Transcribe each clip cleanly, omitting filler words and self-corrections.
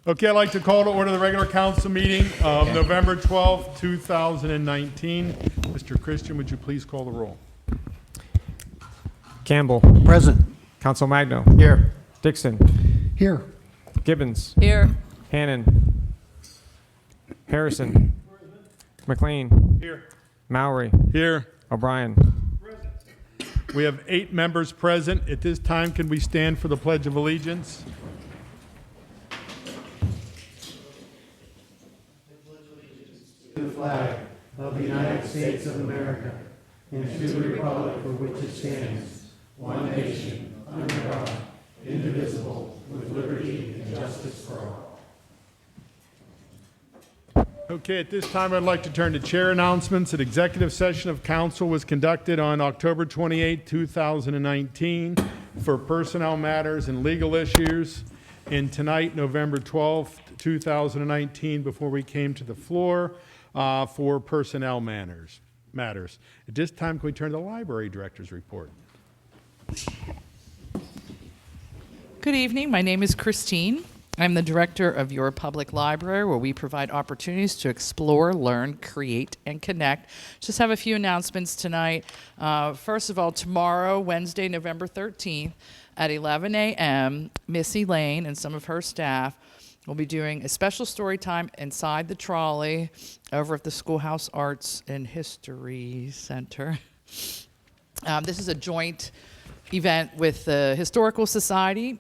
Okay, I'd like to call to order the regular council meeting of November 12th, 2019. Mr. Christian, would you please call the roll? Campbell. Present. Council Magno. Here. Dixon. Here. Gibbons. Here. Hannon. Harrison. McLean. Here. Mowry. Here. O'Brien. We have 8 members present. At this time, can we stand for the Pledge of Allegiance? To the flag of the United States of America and to the republic for which it stands, one nation, under God, indivisible, with liberty and justice for all. Okay, at this time, I'd like to turn to chair announcements. An executive session of council was conducted on October 28, 2019 for personnel matters and legal issues. And tonight, November 12th, 2019, before we came to the floor for personnel matters. At this time, can we turn to the library director's report? Good evening. My name is Christine. I'm the director of your public library, where we provide opportunities to explore, learn, create, and connect. Just have a few announcements tonight. First of all, tomorrow, Wednesday, November 13th, at 11 a.m., Missy Lane and some of her staff will be doing a special story time inside the trolley over at the Schoolhouse Arts and History Center. This is a joint event with the Historical Society.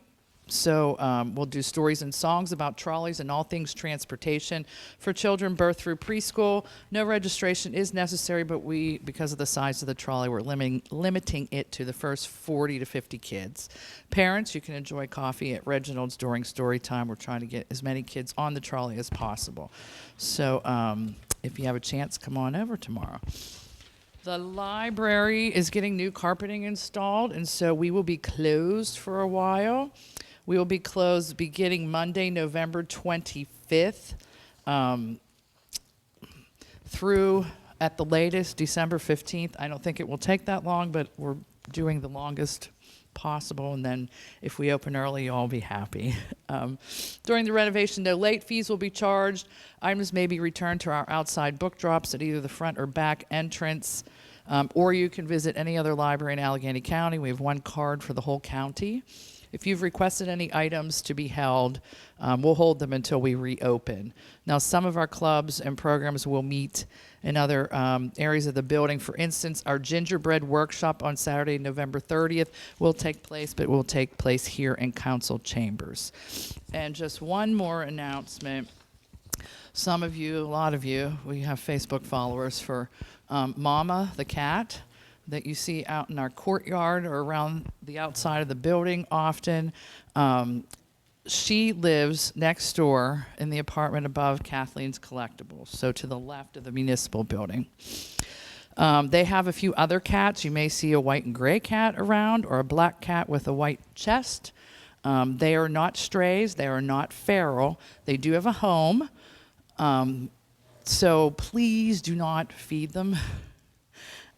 So we'll do stories and songs about trolleys and all things transportation for children birth through preschool. No registration is necessary, but we, because of the size of the trolley, we're limiting it to the first 40 to 50 kids. Parents, you can enjoy coffee at Reginald's during story time. We're trying to get as many kids on the trolley as possible. So if you have a chance, come on over tomorrow. The library is getting new carpeting installed, and so we will be closed for a while. We will be closed beginning Monday, November 25th, through, at the latest, December 15th. I don't think it will take that long, but we're doing the longest possible, and then if we open early, you'll all be happy. During the renovation, no late fees will be charged. Items may be returned to our outside book drops at either the front or back entrance, or you can visit any other library in Allegheny County. We have one card for the whole county. If you've requested any items to be held, we'll hold them until we reopen. Now, some of our clubs and programs will meet in other areas of the building. For instance, our gingerbread workshop on Saturday, November 30th will take place, but will take place here in council chambers. And just one more announcement. Some of you, a lot of you, we have Facebook followers for Mama the cat that you see out in our courtyard or around the outside of the building often. She lives next door in the apartment above Kathleen's Collectibles, so to the left of the municipal building. They have a few other cats. You may see a white and gray cat around or a black cat with a white chest. They are not strays. They are not feral. They do have a home. So please do not feed them.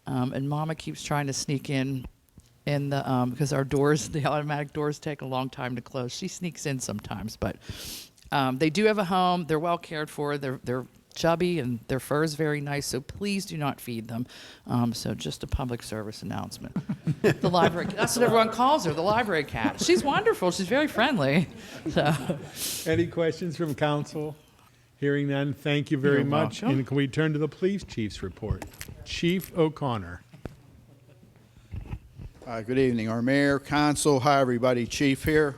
And Mama keeps trying to sneak in the because our doors, the automatic doors, take a long time to close. She sneaks in sometimes, but they do have a home. They're well cared for. They're chubby and their fur is very nice. So please do not feed them. So just a public service announcement. The library. That's what everyone calls her. The library cat. She's wonderful. She's very friendly. So. Any questions from council? Hearing none, thank you very much. Welcome. And can we turn to the police chief's report? Chief O'Connor. Good evening, our mayor, council, hi everybody, chief here.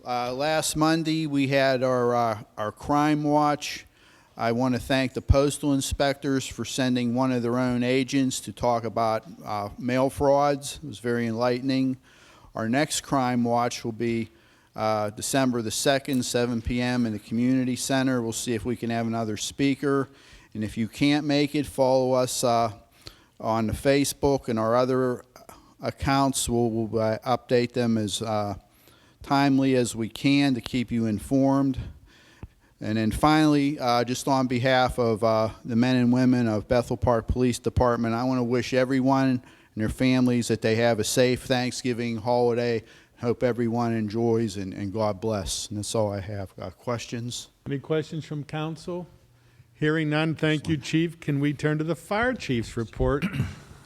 Last Monday we had our crime watch. I want to thank the postal inspectors for sending one of their own agents to talk about mail frauds. It was very enlightening. Our next crime watch will be December the 2nd, 7 p.m. in the community center. We'll see if we can have another speaker. And if you can't make it, follow us on the Facebook and our other accounts. We'll update them as timely as we can to keep you informed. And then finally, just on behalf of the men and women of Bethel Park Police Department, I want to wish everyone and their families that they have a safe Thanksgiving holiday hope everyone enjoys, and God bless. And that's all I have. Got questions? Any questions from council? Hearing none, thank you, Chief. Can we turn to the fire chief's report?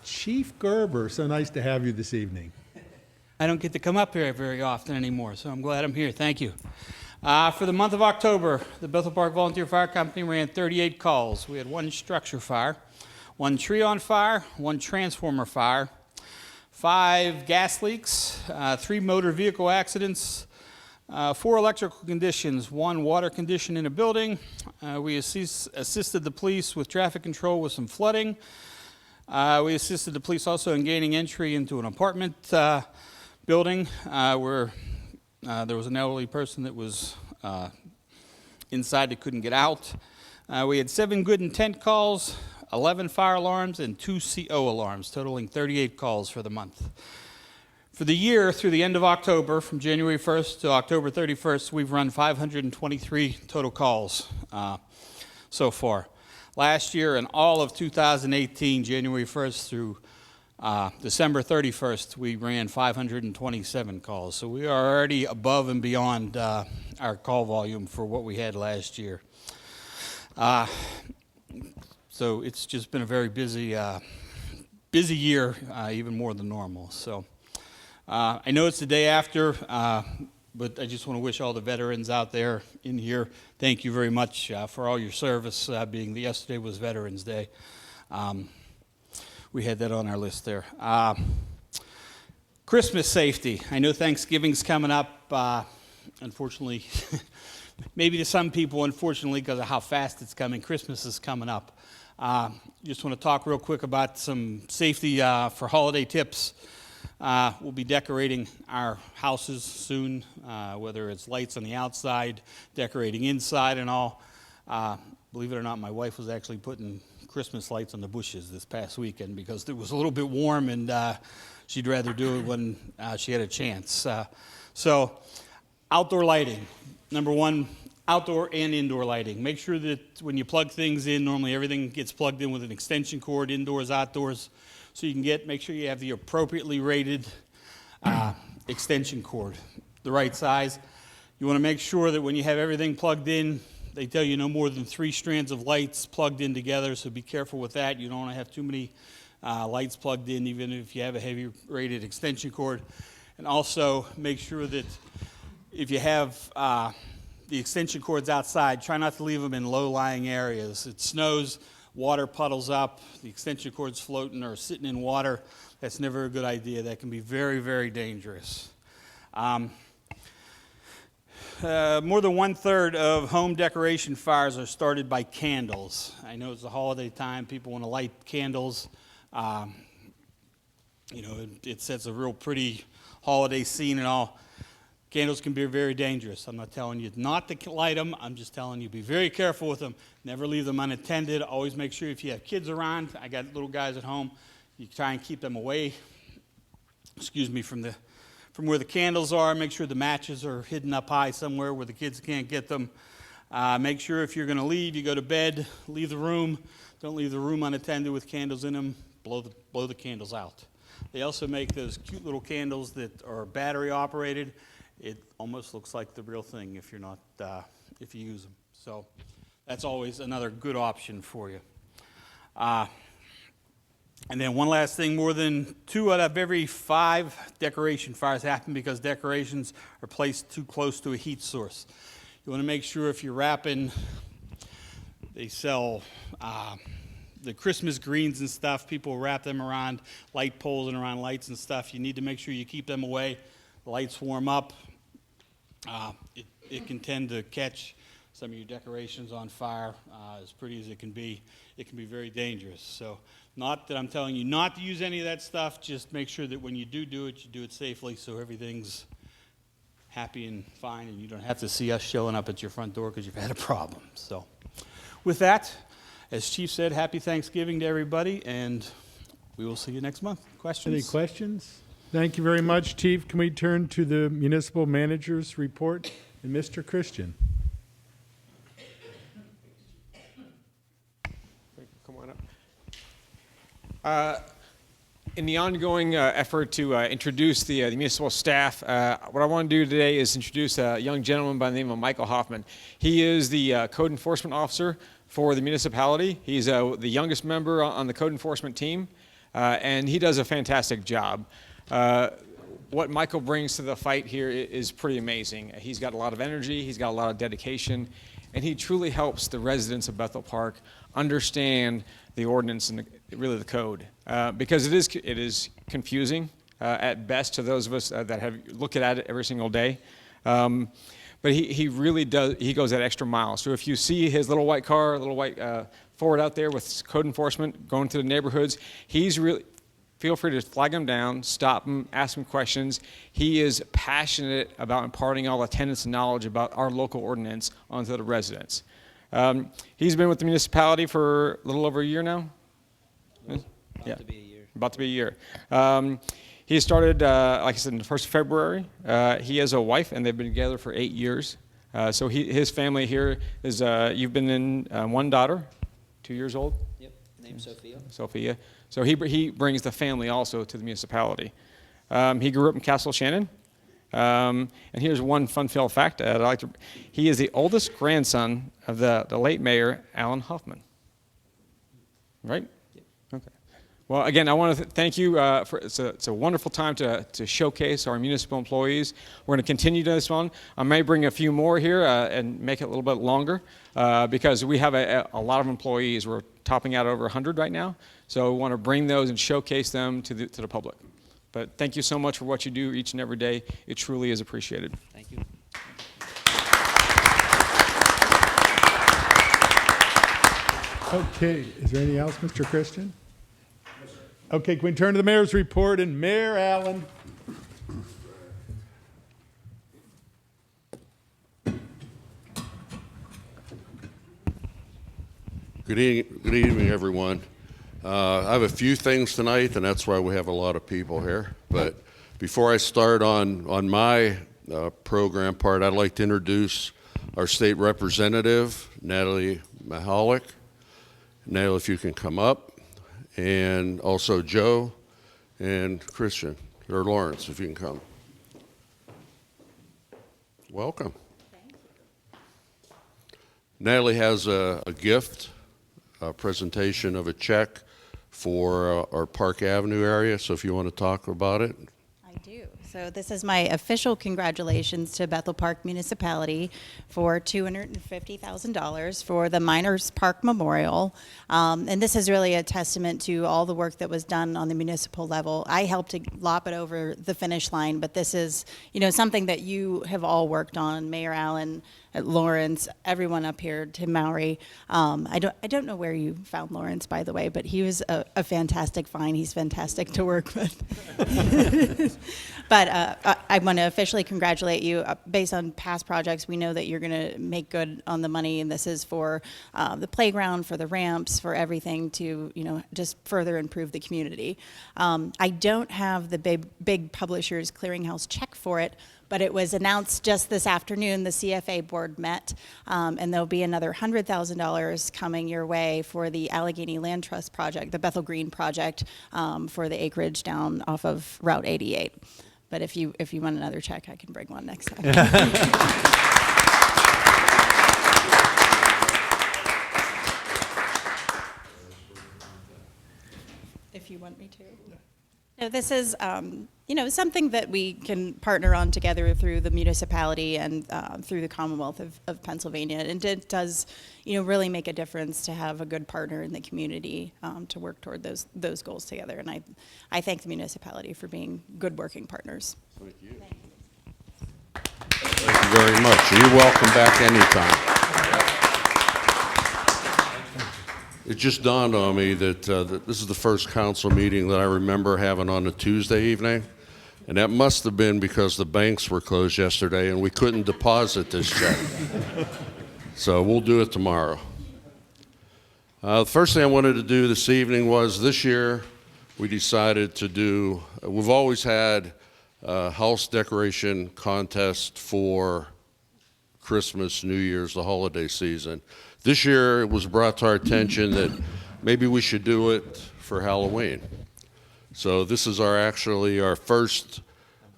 Chief Gerber, so nice to have you this evening. I don't get to come up here very often anymore, so I'm glad I'm here. Thank you. For the month of October, the Bethel Park Volunteer Fire Company ran 38 calls. We had 1 structure fire, 1 tree on fire, 1 transformer fire, 5 gas leaks, 3 motor vehicle accidents, 4 electrical conditions, 1 water condition in a building. We assisted the police with traffic control with some flooding. We assisted the police also in gaining entry into an apartment building where there was an elderly person that was inside that couldn't get out. We had 7 good intent calls, 11 fire alarms, and 2 CO alarms, totaling 38 calls for the month. For the year, through the end of October, from January 1st to October 31st, we've run 523 total calls so far. Last year, and all of 2018, January 1st through December 31st, we ran 527 calls. So we are already above and beyond our call volume for what we had last year. So it's just been a very busy year, even more than normal. So I know it's the day after, but I just want to wish all the veterans out there in here, thank you very much for all your service, being that yesterday was Veterans Day. We had that on our list there. Christmas safety. I know Thanksgiving's coming up. Unfortunately, maybe to some people, unfortunately, because of how fast it's coming, Christmas is coming up. Just want to talk real quick about some safety for holiday tips. We'll be decorating our houses soon, whether it's lights on the outside, decorating inside and all. Believe it or not, my wife was actually putting Christmas lights on the bushes this past weekend because it was a little bit warm and she'd rather do it when she had a chance. So outdoor lighting. Number 1, outdoor and indoor lighting. Make sure that when you plug things in, normally everything gets plugged in with an extension cord, indoors, outdoors, so you can make sure you have the appropriately rated extension cord, the right size. You want to make sure that when you have everything plugged in, they tell you no more than 3 strands of lights plugged in together, so be careful with that. You don't want to have too many lights plugged in, even if you have a heavy rated extension cord. And also make sure that if you have the extension cords outside, try not to leave them in low-lying areas. It snows, water puddles up, the extension cord's floating or sitting in water. That's never a good idea. That can be very, very dangerous. More than 1/3 of home decoration fires are started by candles. I know it's the holiday time. People want to light candles. It sets a real pretty holiday scene and all. Candles can be very dangerous. I'm not telling you not to light them. I'm just telling you be very careful with them. Never leave them unattended. Always make sure if you have kids around, I got little guys at home, you try and keep them away, from where the candles are. Make sure the matches are hidden up high somewhere where the kids can't get them. Make sure if you're going to leave, you go to bed, leave the room. Don't leave the room unattended with candles in them. Blow the candles out. They also make those cute little candles that are battery operated. It almost looks like the real thing if if you use them. So that's always another good option for you. And then one last thing, more than 2 out of every 5 decoration fires happen because decorations are placed too close to a heat source. You want to make sure if you're wrapping, they sell the Christmas greens and stuff. People wrap them around light poles and around lights and stuff. You need to make sure you keep them away. The lights warm up. It can tend to catch some of your decorations on fire. As pretty as it can be very dangerous. So not that I'm telling you not to use any of that stuff, just make sure that when you do it, you do it safely so everything's happy and fine and you don't have to see us showing up at your front door because you've had a problem. So with that, as Chief said, happy Thanksgiving to everybody, and we will see you next month. Questions? Any questions? Thank you very much, Chief. Can we turn to the municipal manager's report? And Mr. Christian. Come on up. In the ongoing effort to introduce the municipal staff, what I want to do today is introduce a young gentleman by the name of Michael Hoffman. He is the code enforcement officer for the municipality. He's the youngest member on the code enforcement team, and he does a fantastic job. What Michael brings to the fight here is pretty amazing. He's got a lot of energy, he's got a lot of dedication, and he truly helps the residents of Bethel Park understand the ordinance and really the code, because it is confusing at best to those of us that have looked at it every single day. But he really does. He goes that extra mile. So if you see his little white car, little white Ford out there with code enforcement going to the neighborhoods, he's really. Feel free to flag him down, stop him, ask him questions. He is passionate about imparting all the tenets and knowledge about our local ordinance onto the residents. He's been with the municipality for a little over a year now. About to be a year. About to be a year. He started, like I said, in the 1st of February. He has a wife, and they've been together for 8 years. So his family here is, you've been in one daughter, 2 years old? Yep. Name's Sophia. Sophia. So he brings the family also to the municipality. He grew up in Castle Shannon. And here's one fun fact. He is the oldest grandson of the late mayor, Alan Hoffman. Right? Yep. Okay. Well, again, I want to thank you. It's a wonderful time to showcase our municipal employees. We're going to continue this one. I may bring a few more here and make it a little bit longer because we have a lot of employees. We're topping out over 100 right now. So we want to bring those and showcase them to the public. But thank you so much for what you do each and every day. It truly is appreciated. Thank you. Okay, is there anything else, Mr. Christian? Okay, can we turn to the mayor's report, and Mayor Allen? Good evening, everyone. I have a few things tonight, and that's why we have a lot of people here. But before I start on my program part, I'd like to introduce our state representative, Natalie Mahalik. Natalie, if you can come up, and also Joe and Christian, or Lawrence, if you can come. Welcome. Natalie has a gift, a presentation of a check for our Park Avenue area, so if you want to talk about it. I do. So this is my official congratulations to Bethel Park Municipality for $250,000 for the Miners Park Memorial. And this is really a testament to all the work that was done on the municipal level. I helped to lop it over the finish line, but this is, something that you have all worked on, Mayor Allen, Lawrence, everyone up here, Tim Mowry. I don't know where you found Lawrence, by the way, but he was a fantastic find. He's fantastic to work with. But I want to officially congratulate you. Based on past projects, we know that you're going to make good on the money, and this is for the playground, for the ramps, for everything to, just further improve the community. I don't have the big Publishers Clearinghouse check for it, but it was announced just this afternoon. The CFA board met, and there'll be another $100,000 coming your way for the Allegheny Land Trust project, the Bethel Green project, for the acreage down off of Route 88. But if you want another check, I can bring one next time. If you want me to. No, this is, something that we can partner on together through the municipality and through the Commonwealth of Pennsylvania. And it does, really make a difference to have a good partner in the community to work toward those goals together. And I thank the municipality for being good working partners. Thank you. Thank you very much. You're welcome back anytime. It just dawned on me that this is the first council meeting that I remember having on a Tuesday evening, and that must have been because the banks were closed yesterday and we couldn't deposit this check. So we'll do it tomorrow. The first thing I wanted to do this evening was this year we decided to do, we've always had a house decoration contest for Christmas, New Year's, the holiday season. This year it was brought to our attention that maybe we should do it for Halloween. So this is actually our first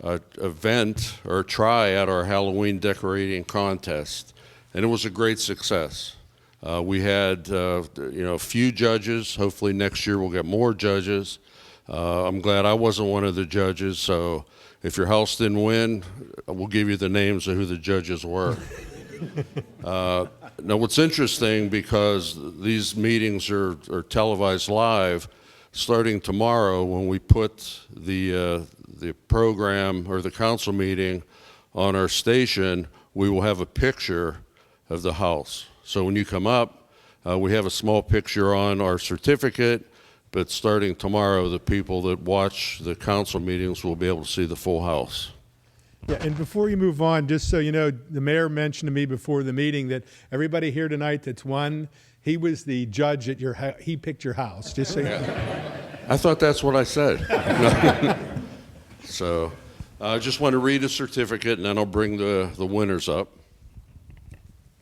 event or try at our Halloween decorating contest, and it was a great success. We had a few judges. Hopefully next year we'll get more judges. I'm glad I wasn't one of the judges, so if your house didn't win, we'll give you the names of who the judges were. Now what's interesting, because these meetings are televised live, starting tomorrow when we put the program or the council meeting on our station, we will have a picture of the house. So when you come up, we have a small picture on our certificate, but starting tomorrow, the people that watch the council meetings will be able to see the full house. Yeah, and before you move on, just so you know, the mayor mentioned to me before the meeting that everybody here tonight that's won, he was the judge at he picked your house, just so you know. I thought that's what I said. So I just want to read the certificate, and then I'll bring the winners up. I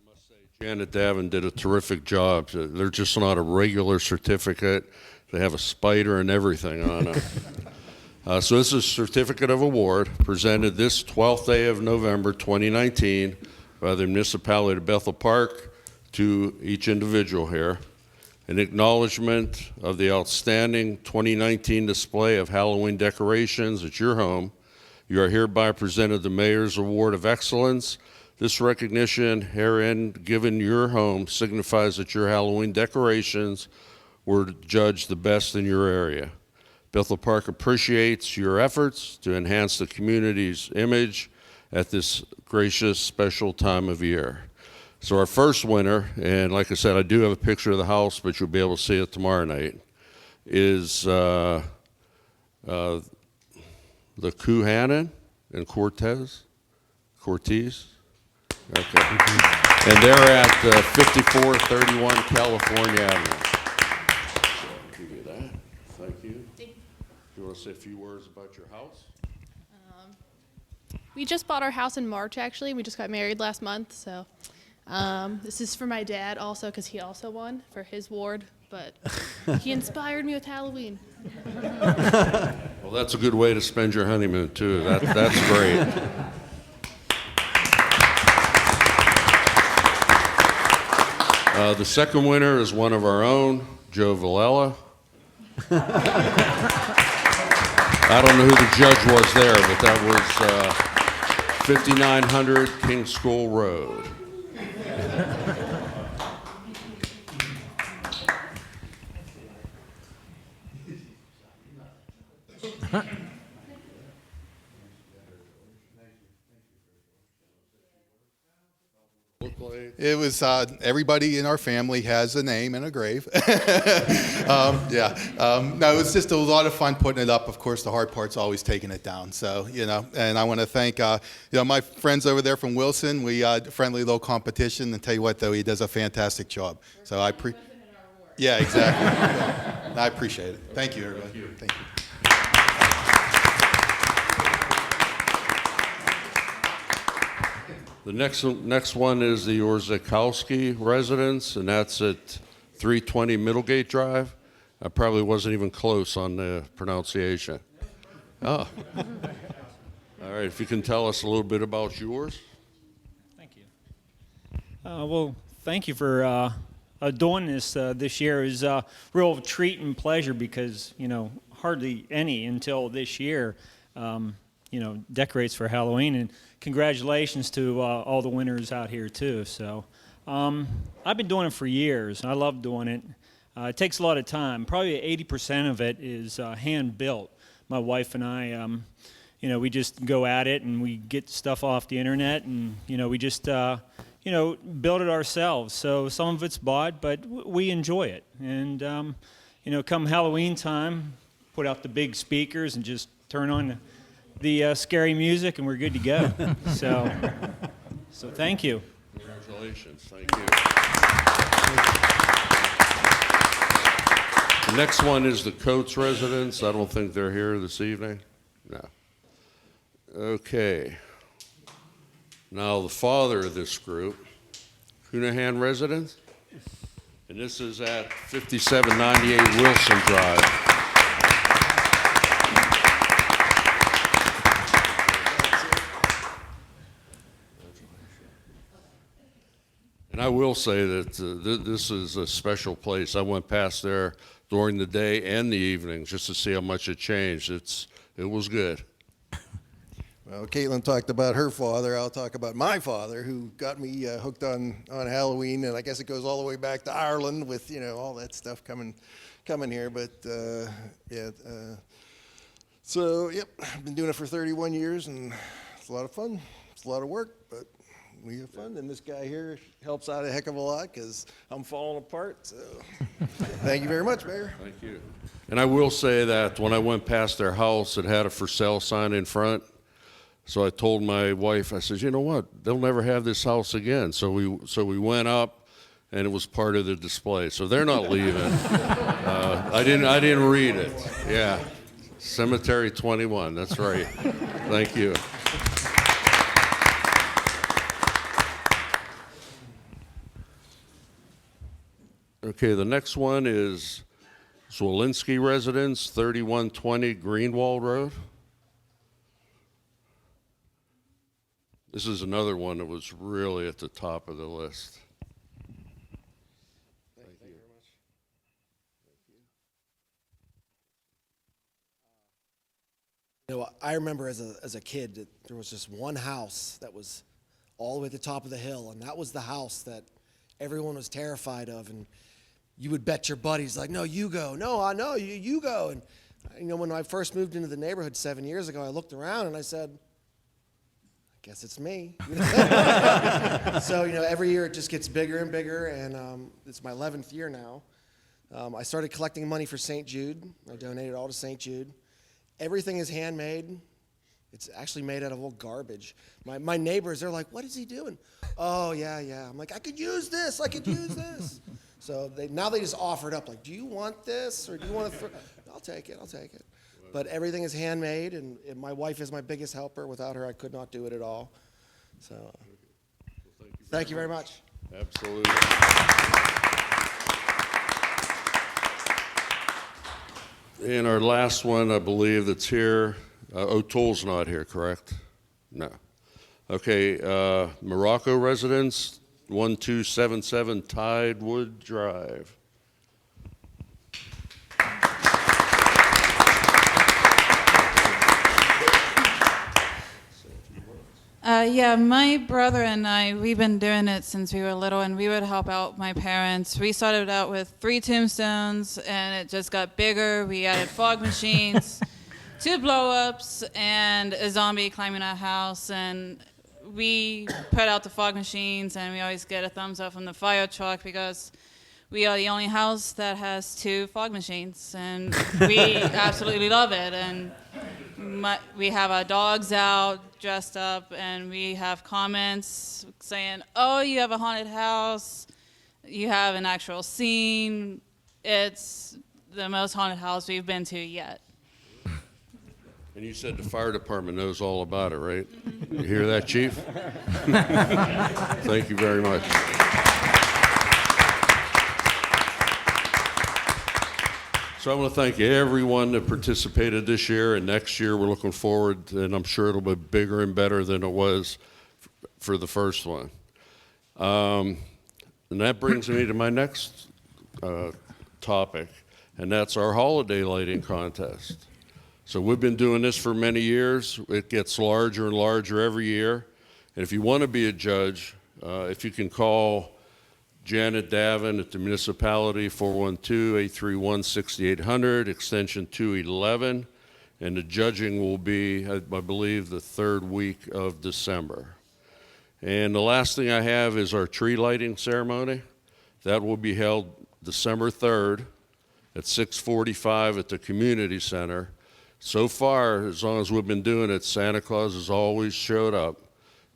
must say, Janet Davin did a terrific job. They're just not a regular certificate. They have a spider and everything on it. So this is a certificate of award presented this 12th day of November 2019 by the municipality of Bethel Park to each individual here. An acknowledgement of the outstanding 2019 display of Halloween decorations at your home. You are hereby presented the Mayor's Award of Excellence. This recognition herein given your home signifies that your Halloween decorations were judged the best in your area. Bethel Park appreciates your efforts to enhance the community's image at this gracious, special time of year. So our first winner, and like I said, I do have a picture of the house, but you'll be able to see it tomorrow night, is the Kuhanan and Cortez. Okay. And they're at 5431 California Avenue. Give you that. Thank you. Do you want to say a few words about your house? We just bought our house in March, actually. We just got married last month, so this is for my dad also, because he also won for his ward, but he inspired me with Halloween. Well, that's a good way to spend your honeymoon, too. That's great. The second winner is one of our own, Joe Villela. I don't know who the judge was there, but that was 5900 King School Road. It was everybody in our family has a name and a grave. No, it was just a lot of fun putting it up. Of course, the hard part's always taking it down. So, and I want to thank, my friends over there from Wilson. We friendly little competition, and tell you what, though, he does a fantastic job. So yeah, exactly. I appreciate it. Thank you, everybody. Thank you. The next one is the Orzechowski residence, and that's at 320 Middlegate Drive. I probably wasn't even close on the pronunciation. Oh. All right, if you can tell us a little bit about yours. Thank you. Well, thank you for doing this this year. It was a real treat and pleasure because, hardly any until this year, decorates for Halloween. And congratulations to all the winners out here, too. So I've been doing it for years. I love doing it. It takes a lot of time. Probably 80% of it is hand-built. My wife and I, we just go at it, and we get stuff off the internet, and, we just, build it ourselves. So some of it's bought, but we enjoy it. And, come Halloween time, put out the big speakers and just turn on the scary music, and we're good to go. So thank you. Congratulations. Thank you. The next one is the Coates residence. I don't think they're here this evening. No. Okay. Now the father of this group, Cunahan residence. And this is at 5798 Wilson Drive. And I will say that this is a special place. I went past there during the day and the evening just to see how much it changed. It was good. Well, Caitlin talked about her father. I'll talk about my father, who got me hooked on Halloween, and I guess it goes all the way back to Ireland with all that stuff coming here. But yeah, so yep, I've been doing it for 31 years, and it's a lot of fun. It's a lot of work, but we have fun. And this guy here helps out a heck of a lot because I'm falling apart. So thank you very much, Mayor. Thank you. And I will say that when I went past their house, it had a for sale sign in front. So I told my wife, I said, you know what? They'll never have this house again. So we went up, and it was part of the display. So they're not leaving. I didn't read it. Yeah, Cemetery 21. That's right. Thank you. Okay, the next one is Zwolinski Residence, 3120 Greenwald Road. This is another one that was really at the top of the list. Thank you very much. I remember as a kid that there was just one house that was all the way at the top of the hill, and that was the house that everyone was terrified of. And you would bet your buddies, like, no, you go. No, I know, you go. And, when I first moved into the neighborhood 7 years ago, I looked around and I said, I guess it's me. So, every year it just gets bigger and bigger, and it's my 11th year now. I started collecting money for St. Jude. I donated all to St. Jude. Everything is handmade. It's actually made out of old garbage. My neighbors, they're like, what is he doing? Oh, yeah. I'm like, I could use this. So now they just offer it up, like, do you want this, or do you want to I'll take it. But everything is handmade, and my wife is my biggest helper. Without her, I could not do it at all. So thank you very much. Absolutely. And our last one, I believe, that's here, O'Toole's not here, correct? No. Okay, Morocco Residence, 1277 Tidewood Drive. Yeah, my brother and I, we've been doing it since we were little, and we would help out my parents. We started out with 3 tombstones, and it just got bigger. We added fog machines, 2 blow-ups, and a zombie climbing our house. And we put out the fog machines, and we always get a thumbs up from the fire truck because we are the only house that has 2 fog machines, and we absolutely love it. And we have our dogs out dressed up, and we have comments saying, oh, you have a haunted house, you have an actual scene. It's the most haunted house we've been to yet. And you said the fire department knows all about it, right? You hear that, Chief? Thank you very much. So I want to thank everyone that participated this year, and next year we're looking forward, and I'm sure it'll be bigger and better than it was for the first one. And that brings me to my next topic, and that's our holiday lighting contest. So we've been doing this for many years. It gets larger and larger every year. And if you want to be a judge, if you can call Janet Davin at the municipality, 412-831-6800, extension 211, and the judging will be, I believe, the 3rd week of December. And the last thing I have is our tree lighting ceremony. That will be held December 3rd at 6:45 at the community center. So far, as long as we've been doing it, Santa Claus has always showed up,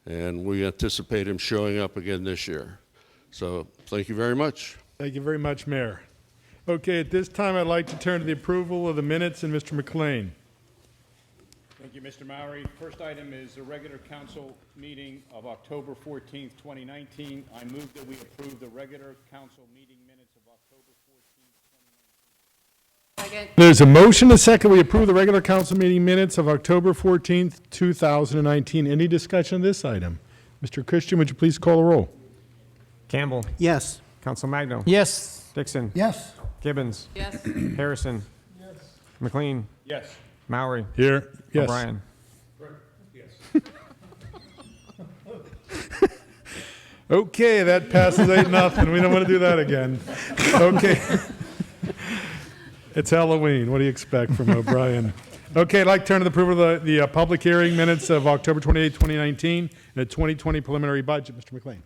and we anticipate him showing up again this year. So thank you very much. Thank you very much, Mayor. Okay, at this time, I'd like to turn to the approval of the minutes, and Mr. McLean. Thank you, Mr. Mowry. First item is the regular council meeting of October 14th, 2019. I move that we approve the regular council meeting minutes of There's a motion, a second. We approve the regular council meeting minutes of October 14th, 2019. Any discussion on this item? Mr. Christian, would you please call the roll? Campbell. Yes. Council Magno. Yes. Dixon. Yes. Gibbons. Yes. Harrison. McLean. Yes. Maury. Here. Yes. O'Brien. Okay, that passes 8-0. We don't want to do that again. Okay. It's Halloween. What do you expect from O'Brien? Okay, I'd like to turn to the approval of the public hearing minutes of October 28, 2019, and the 2020 preliminary budget. Mr. McLean.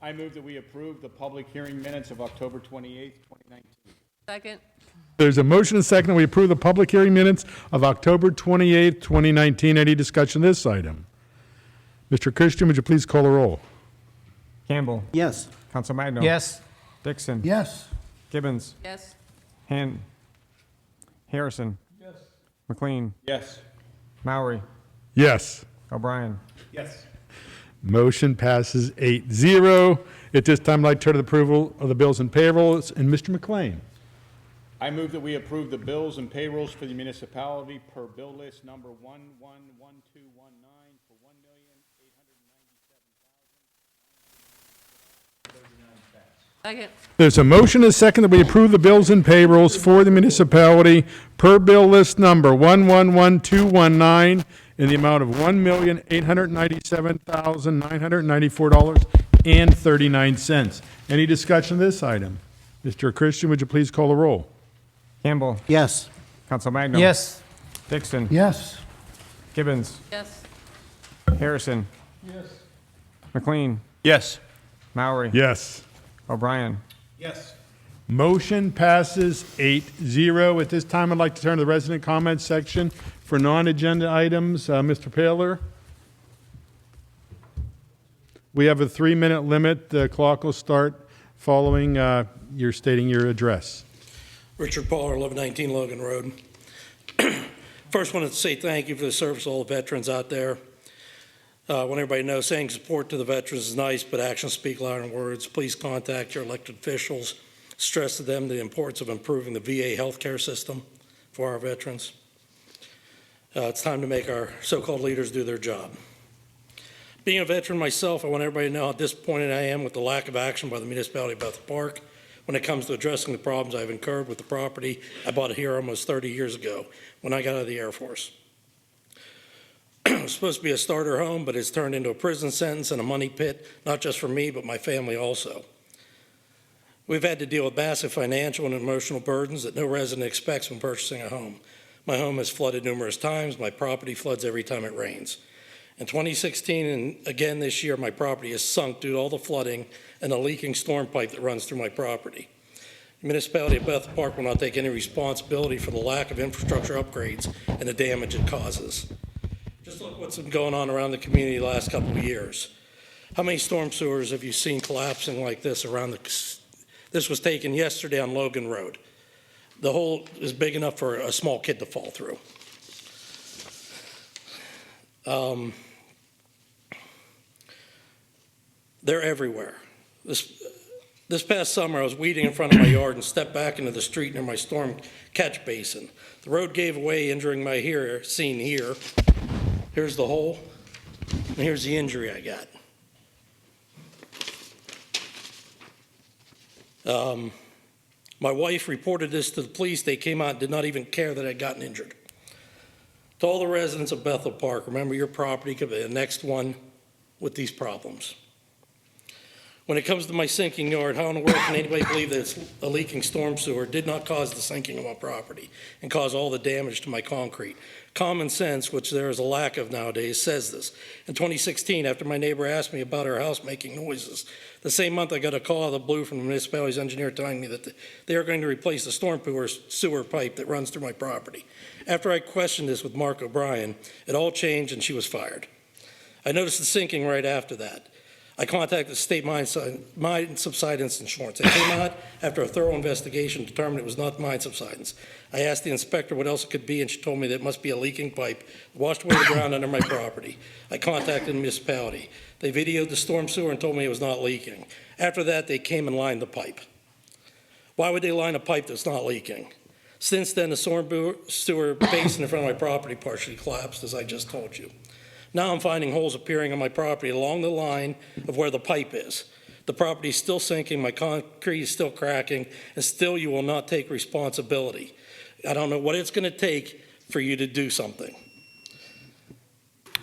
I move that we approve the public hearing minutes of October 28th, 2019. Second. There's a motion and second that we approve the public hearing minutes of October 28, 2019. Any discussion on this item? Mr. Christian, would you please call the roll? Campbell. Yes. Council Magno. Yes. Dixon. Yes. Gibbons. Yes. Harrison. Yes. McLean. Yes. Maury. Yes. O'Brien. Yes. Motion passes 8-0. At this time, I'd like to turn to the approval of the bills and payrolls. And Mr. McLean. I move that we approve the bills and payrolls for the municipality per bill list number 111219 for $1,897,939. Second. There's a motion and a second that we approve the bills and payrolls for the municipality per bill list number 111219 in the amount of $1,897,994.39. Any discussion of this item? Mr. Christian, would you please call the roll? Campbell. Yes. Council Magno. Yes. Dixon. Yes. Gibbons. Yes. Harrison. Yes. McLean. Yes. Maury. Yes. O'Brien. Yes. Motion passes 8-0. At this time, I'd like to turn to the resident comments section for non-agenda items. Mr. Paler? We have a 3-minute limit. The clock will start following your stating your address. Richard Paul, 1119 Logan Road. First, wanted to say thank you for the service of all the veterans out there. I want everybody to know saying support to the veterans is nice, but actions speak louder than words. Please contact your elected officials. Stress to them the importance of improving the VA healthcare system for our veterans. It's time to make our so-called leaders do their job. Being a veteran myself, I want everybody to know how disappointed I am with the lack of action by the municipality of Bethel Park when it comes to addressing the problems I've incurred with the property I bought here almost 30 years ago when I got out of the Air Force. It was supposed to be a starter home, but it's turned into a prison sentence and a money pit, not just for me, but my family also. We've had to deal with massive financial and emotional burdens that no resident expects when purchasing a home. My home has flooded numerous times. My property floods every time it rains. In 2016 and again this year, my property is sunk due to all the flooding and the leaking storm pipe that runs through my property. The municipality of Bethel Park will not take any responsibility for the lack of infrastructure upgrades and the damage it causes. Just look what's been going on around the community the last couple of years. How many storm sewers have you seen collapsing like this around this was taken yesterday on Logan Road. The hole is big enough for a small kid to fall through. They're everywhere. This past summer, I was weeding in front of my yard and stepped back into the street near my storm catch basin. The road gave way, injuring my ear, seen here. Here's the hole, and here's the injury I got. My wife reported this to the police. They came out and did not even care that I'd gotten injured. To all the residents of Bethel Park, remember your property could be the next one with these problems. When it comes to my sinking yard, how in the world can anybody believe that it's a leaking storm sewer did not cause the sinking of my property and cause all the damage to my concrete? Common sense, which there is a lack of nowadays, says this. In 2016, after my neighbor asked me about our house making noises, the same month I got a call out of the blue from the municipality's engineer telling me that they are going to replace the storm sewer pipe that runs through my property. After I questioned this with Mark O'Brien, it all changed and she was fired. I noticed the sinking right after that. I contacted the state mine subsidence insurance. They came out after a thorough investigation, determined it was not mine subsidence. I asked the inspector what else it could be, and she told me that it must be a leaking pipe washed away the ground under my property. I contacted the municipality. They videoed the storm sewer and told me it was not leaking. After that, they came and lined the pipe. Why would they line a pipe that's not leaking? Since then, the storm sewer basin in front of my property partially collapsed, as I just told you. Now I'm finding holes appearing on my property along the line of where the pipe is. The property is still sinking, my concrete is still cracking, and still you will not take responsibility. I don't know what it's going to take for you to do something.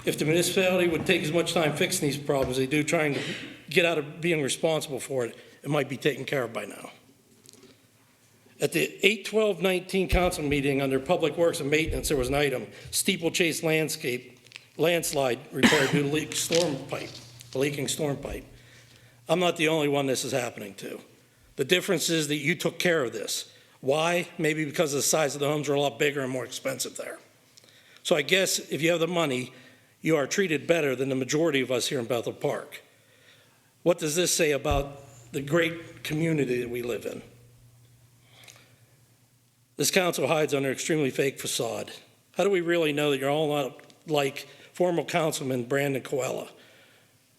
If the municipality would take as much time fixing these problems as they do trying to get out of being responsible for it, it might be taken care of by now. At the 8/12/19 council meeting under Public Works and Maintenance, there was an item, steeplechase landslide repair due to leaking storm pipe. I'm not the only one this is happening to. The difference is that you took care of this. Why? Maybe because the size of the homes are a lot bigger and more expensive there. So I guess if you have the money, you are treated better than the majority of us here in Bethel Park. What does this say about the great community that we live in? This council hides under an extremely fake facade. How do we really know that you're all not like former councilman Brandon Coella,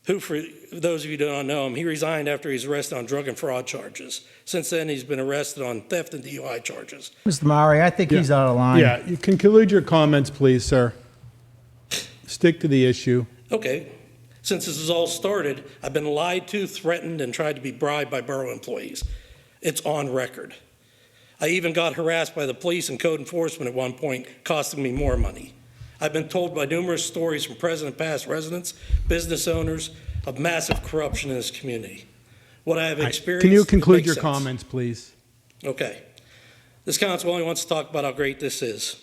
who, for those of you who don't know him, he resigned after he was arrested on drug and fraud charges. Since then, he's been arrested on theft and DUI charges. Mr. Maury, I think he's out of line. Yeah, you can conclude your comments, please, sir. Stick to the issue. Okay. Since this has all started, I've been lied to, threatened, and tried to be bribed by borough employees. It's on record. I even got harassed by the police and code enforcement at one point, costing me more money. I've been told by numerous stories from present and past residents, business owners, of massive corruption in this community. What I have experienced. Can you conclude makes your sense. comments, please? Okay. This council only wants to talk about how great this is.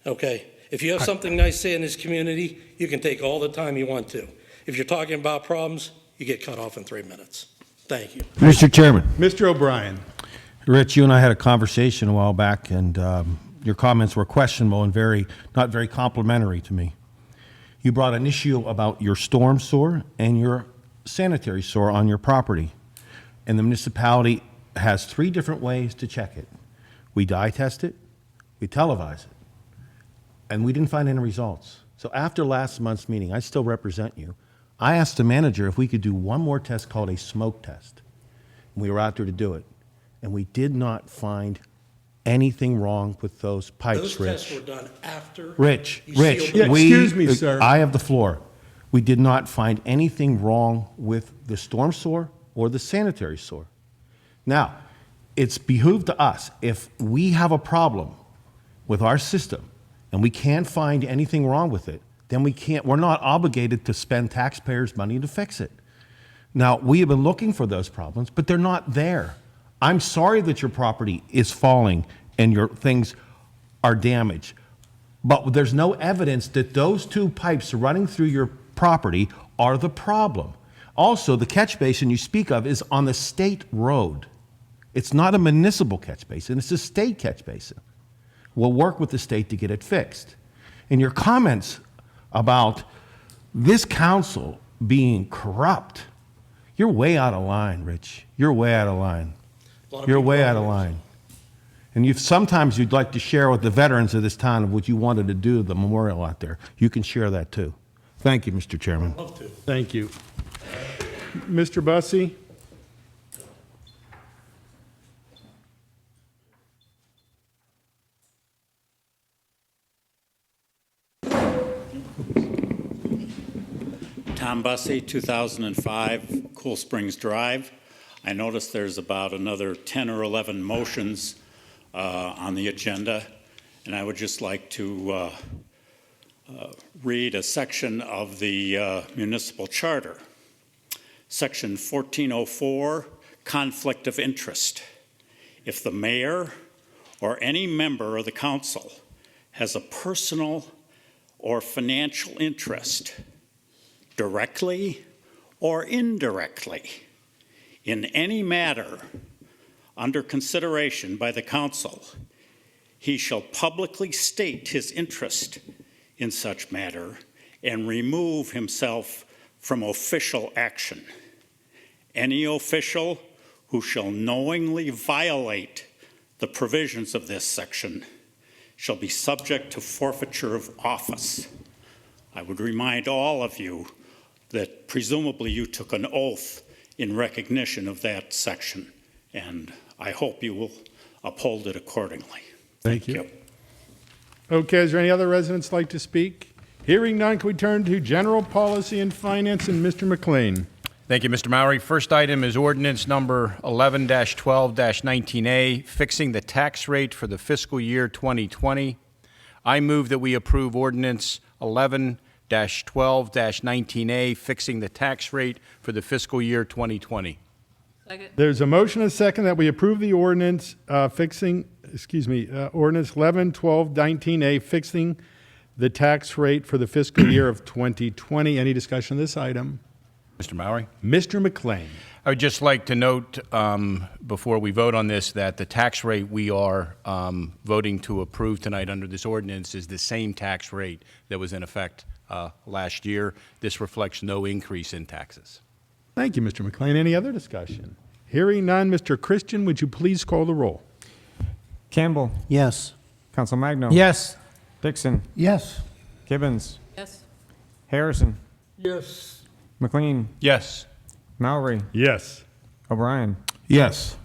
Okay. If you have something nice to say in this community, you can take all the time you want to. If you're talking about problems, you get cut off in 3 minutes. Thank you. Mr. Chairman. Mr. O'Brien. Rich, you and I had a conversation a while back, and your comments were questionable and not very complimentary to me. You brought an issue about your storm sewer and your sanitary sewer on your property, and the municipality has 3 different ways to check it. We dye test it, we televise it, and we didn't find any results. So after last month's meeting, I still represent you. I asked the manager if we could do one more test called a smoke test. And we were out there to do it. And we did not find anything wrong with those pipes, Those Rich. tests were done after. Rich, you sealed them. Excuse me, sir. I have the floor. We did not find anything wrong with the storm sewer or the sanitary sewer. Now, it's behooved to us, if we have a problem with our system and we can't find anything wrong with it, then we're not obligated to spend taxpayers' money to fix it. Now, we have been looking for those problems, but they're not there. I'm sorry that your property is falling and your things are damaged, but there's no evidence that those 2 pipes running through your property are the problem. Also, the catch basin you speak of is on the state road. It's not a municipal catch basin, it's a state catch basin. We'll work with the state to get it fixed. And your comments about this council being corrupt, you're way out of line, Rich. You're way out of line. You're way out of line. And sometimes you'd like to share with the veterans of this town of what you wanted to do, the memorial out there. You can share that too. Thank you, Mr. Chairman. I'd love to. Thank you. Mr. Bussey? Tom Bussey, 2005, Cool Springs Drive. I noticed there's about another 10 or 11 motions on the agenda, and I would just like to read a section of the municipal charter. Section 1404, conflict of interest. If the mayor or any member of the council has a personal or financial interest, directly or indirectly, in any matter under consideration by the council, he shall publicly state his interest in such matter and remove himself from official action. Any official who shall knowingly violate the provisions of this section shall be subject to forfeiture of office. I would remind all of you that presumably you took an oath in recognition of that section, and I hope you will uphold it accordingly. Thank you. Okay, is there any other residents like to speak? Hearing none, can we turn to General Policy and Finance and Mr. McLean? Thank you, Mr. Mowry. First item is ordinance number 11-12-19A, fixing the tax rate for the fiscal year 2020. I move that we approve ordinance 11-12-19A, fixing the tax rate for the fiscal year 2020. There's a motion and a second that we approve the ordinance ordinance 11-12-19A, fixing the tax rate for the fiscal year of 2020. Any discussion on this item? Mr. Mowry? Mr. McLean. I would just like to note before we vote on this that the tax rate we are voting to approve tonight under this ordinance is the same tax rate that was in effect last year. This reflects no increase in taxes. Thank you, Mr. McLean. Any other discussion? Hearing none, Mr. Christian, would you please call the roll? Campbell. Yes. Council Magno. Yes. Dixon. Yes. Gibbons. Yes. Harrison. Yes. McLean. Yes. Mowry. Yes. O'Brien. Yes.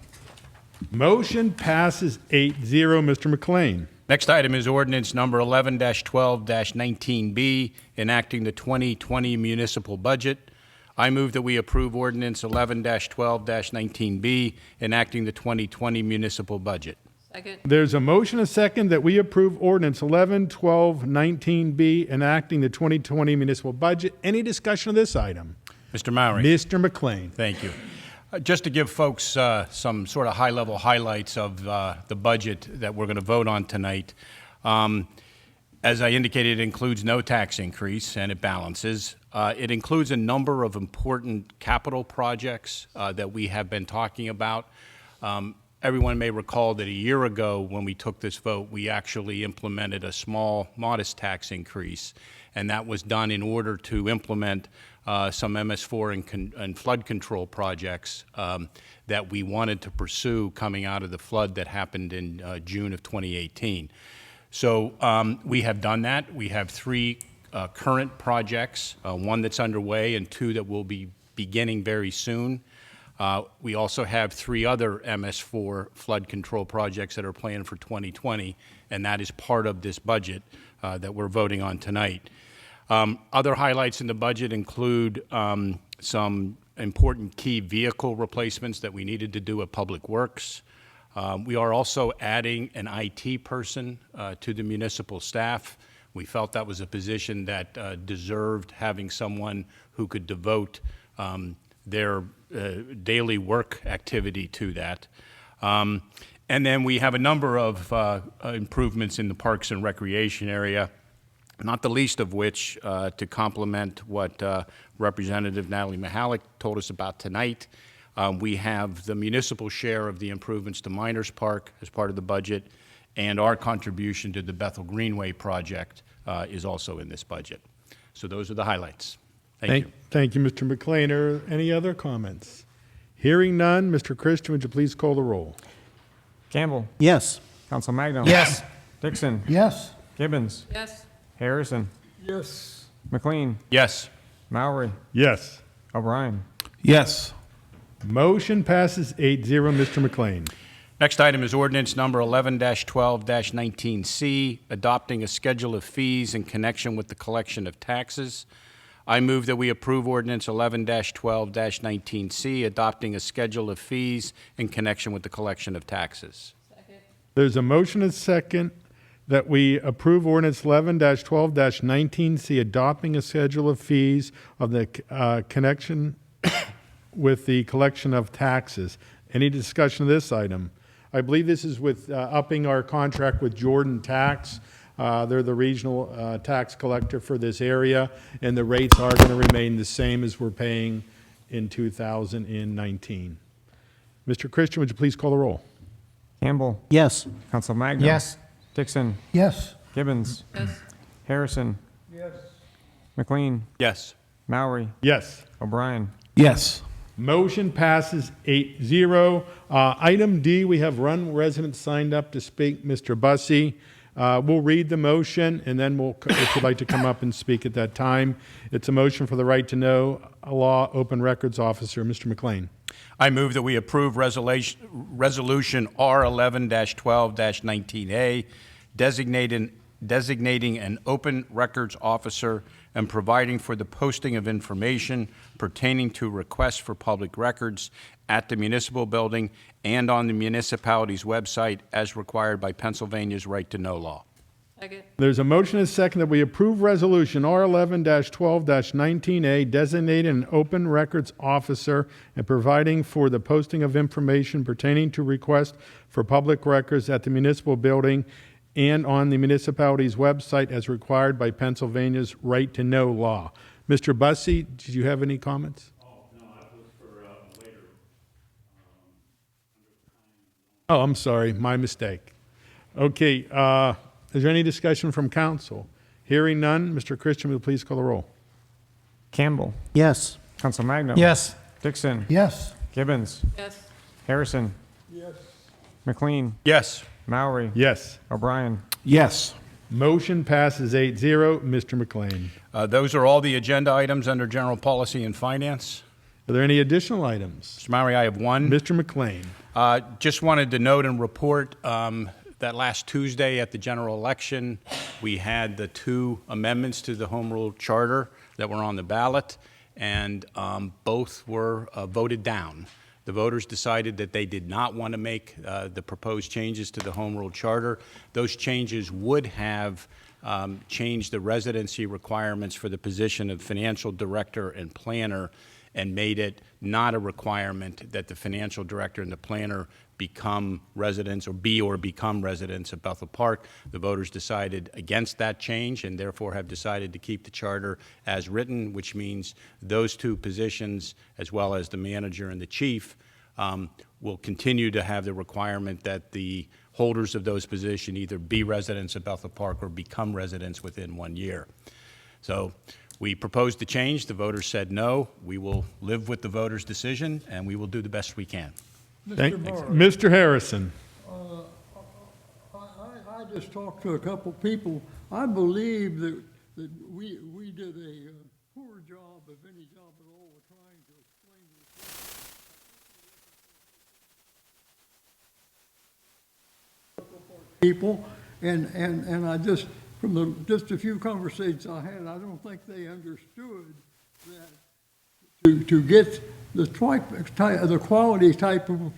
Motion passes 8-0. Mr. McLean. Next item is ordinance number 11-12-19B, enacting the 2020 municipal budget. I move that we approve ordinance 11-12-19B, enacting the 2020 municipal budget. Second. There's a motion, a second, that we approve ordinance 11-12-19B, enacting the 2020 municipal budget. Any discussion of this item? Mr. Mowry. Mr. McLean. Thank you. Just to give folks some sort of high-level highlights of the budget that we're going to vote on tonight. As I indicated, it includes no tax increase, and it balances. It includes a number of important capital projects that we have been talking about. Everyone may recall that a year ago when we took this vote, we actually implemented a small, modest tax increase, and that was done in order to implement some MS4 and flood control projects that we wanted to pursue coming out of the flood that happened in June of 2018. So we have done that. We have three current projects, one that's underway and two that will be beginning very soon. We also have three other MS4 flood control projects that are planned for 2020, and that is part of this budget that we're voting on tonight. Other highlights in the budget include some important key vehicle replacements that we needed to do at Public Works. We are also adding an IT person to the municipal staff. We felt that was a position that deserved having someone who could devote their daily work activity to that. And then we have a number of improvements in the Parks and Recreation area, not the least of which, to complement what Representative Natalie Mihalik told us about tonight, we have the municipal share of the improvements to Miners Park as part of the budget, and our contribution to the Bethel Greenway project is also in this budget. So those are the highlights. Thank you. Thank you, Mr. McLean. Are any other comments? Hearing none, Mr. Christian, would you please call the roll? Campbell. Yes. Council Magno. Yes. Dixon. Yes. Gibbons. Yes. Harrison. Yes. McLean. Yes. Mowry. Yes. O'Brien. Yes. Motion passes 8-0. Mr. McLean. Next item is ordinance number 11-12-19C, adopting a schedule of fees in connection with the collection of taxes. I move that we approve ordinance 11-12-19C, adopting a schedule of fees in connection with the collection of taxes. Second. There's a motion and second that we approve ordinance 11-12-19C, adopting a schedule of fees of the connection with the collection of taxes. Any discussion of this item? I believe this is with upping our contract with Jordan Tax. They're the regional tax collector for this area, and the rates are going to remain the same as we're paying in 2019. Mr. Christian, would you please call the roll? Campbell. Yes. Council Magno. Yes. Dixon. Yes. Gibbons. Yes. Harrison. Yes. McLean. Yes. Mowry. Yes. O'Brien. Yes. Motion passes 8-0. Item D, we have one resident signed up to speak, Mr. Bussey. We'll read the motion, and then if you'd like to come up and speak at that time. It's a motion for the Right to Know Law Open Records Officer, Mr. McLean. I move that we approve Resolution R11-12-19A, designating an open records officer and providing for the posting of information pertaining to requests for public records at the municipal building and on the municipality's website as required by Pennsylvania's right to know law. There's a motion and a second that we approve Resolution R11-12-19A, designating an open records officer and providing for the posting of information pertaining to requests for public records at the municipal building and on the municipality's website as required by Pennsylvania's right to know law. Mr. Bussey, did you have any comments? Oh, I'm sorry, my mistake. Okay, is there any discussion from council? Hearing none, Mr. Christian, will you please call the roll? Campbell. Yes. Council Magno. Yes. Dixon. Yes. Gibbons. Yes. Harrison. Yes. McLean. Yes. Maury. Yes. O'Brien. Yes. Motion passes 8-0. Mr. McLean. Those are all the agenda items under General Policy and Finance. Are there any additional items? Mr. Maury, I have one. Mr. McLean. Just wanted to note and report that last Tuesday at the general election, we had the 2 amendments to the Home Rule Charter that were on the ballot, and both were voted down. The voters decided that they did not want to make the proposed changes to the Home Rule Charter. Those changes would have changed the residency requirements for the position of financial director and planner and made it not a requirement that the financial director and the planner become residents or become residents of Bethel Park. The voters decided against that change and therefore have decided to keep the charter as written, which means those 2 positions, as well as the manager and the chief, will continue to have the requirement that the holders of those positions either be residents of Bethel Park or become residents within 1 year. So we proposed the change. The voters said no. We will live with the voters' decision, and we will do the best we can. Mr. Harrison. I just talked to a couple people. I believe that we did a poor job, if any job at all, of trying to explain this people, and I just, from just a few conversations I had, I don't think they understood that to get the quality type people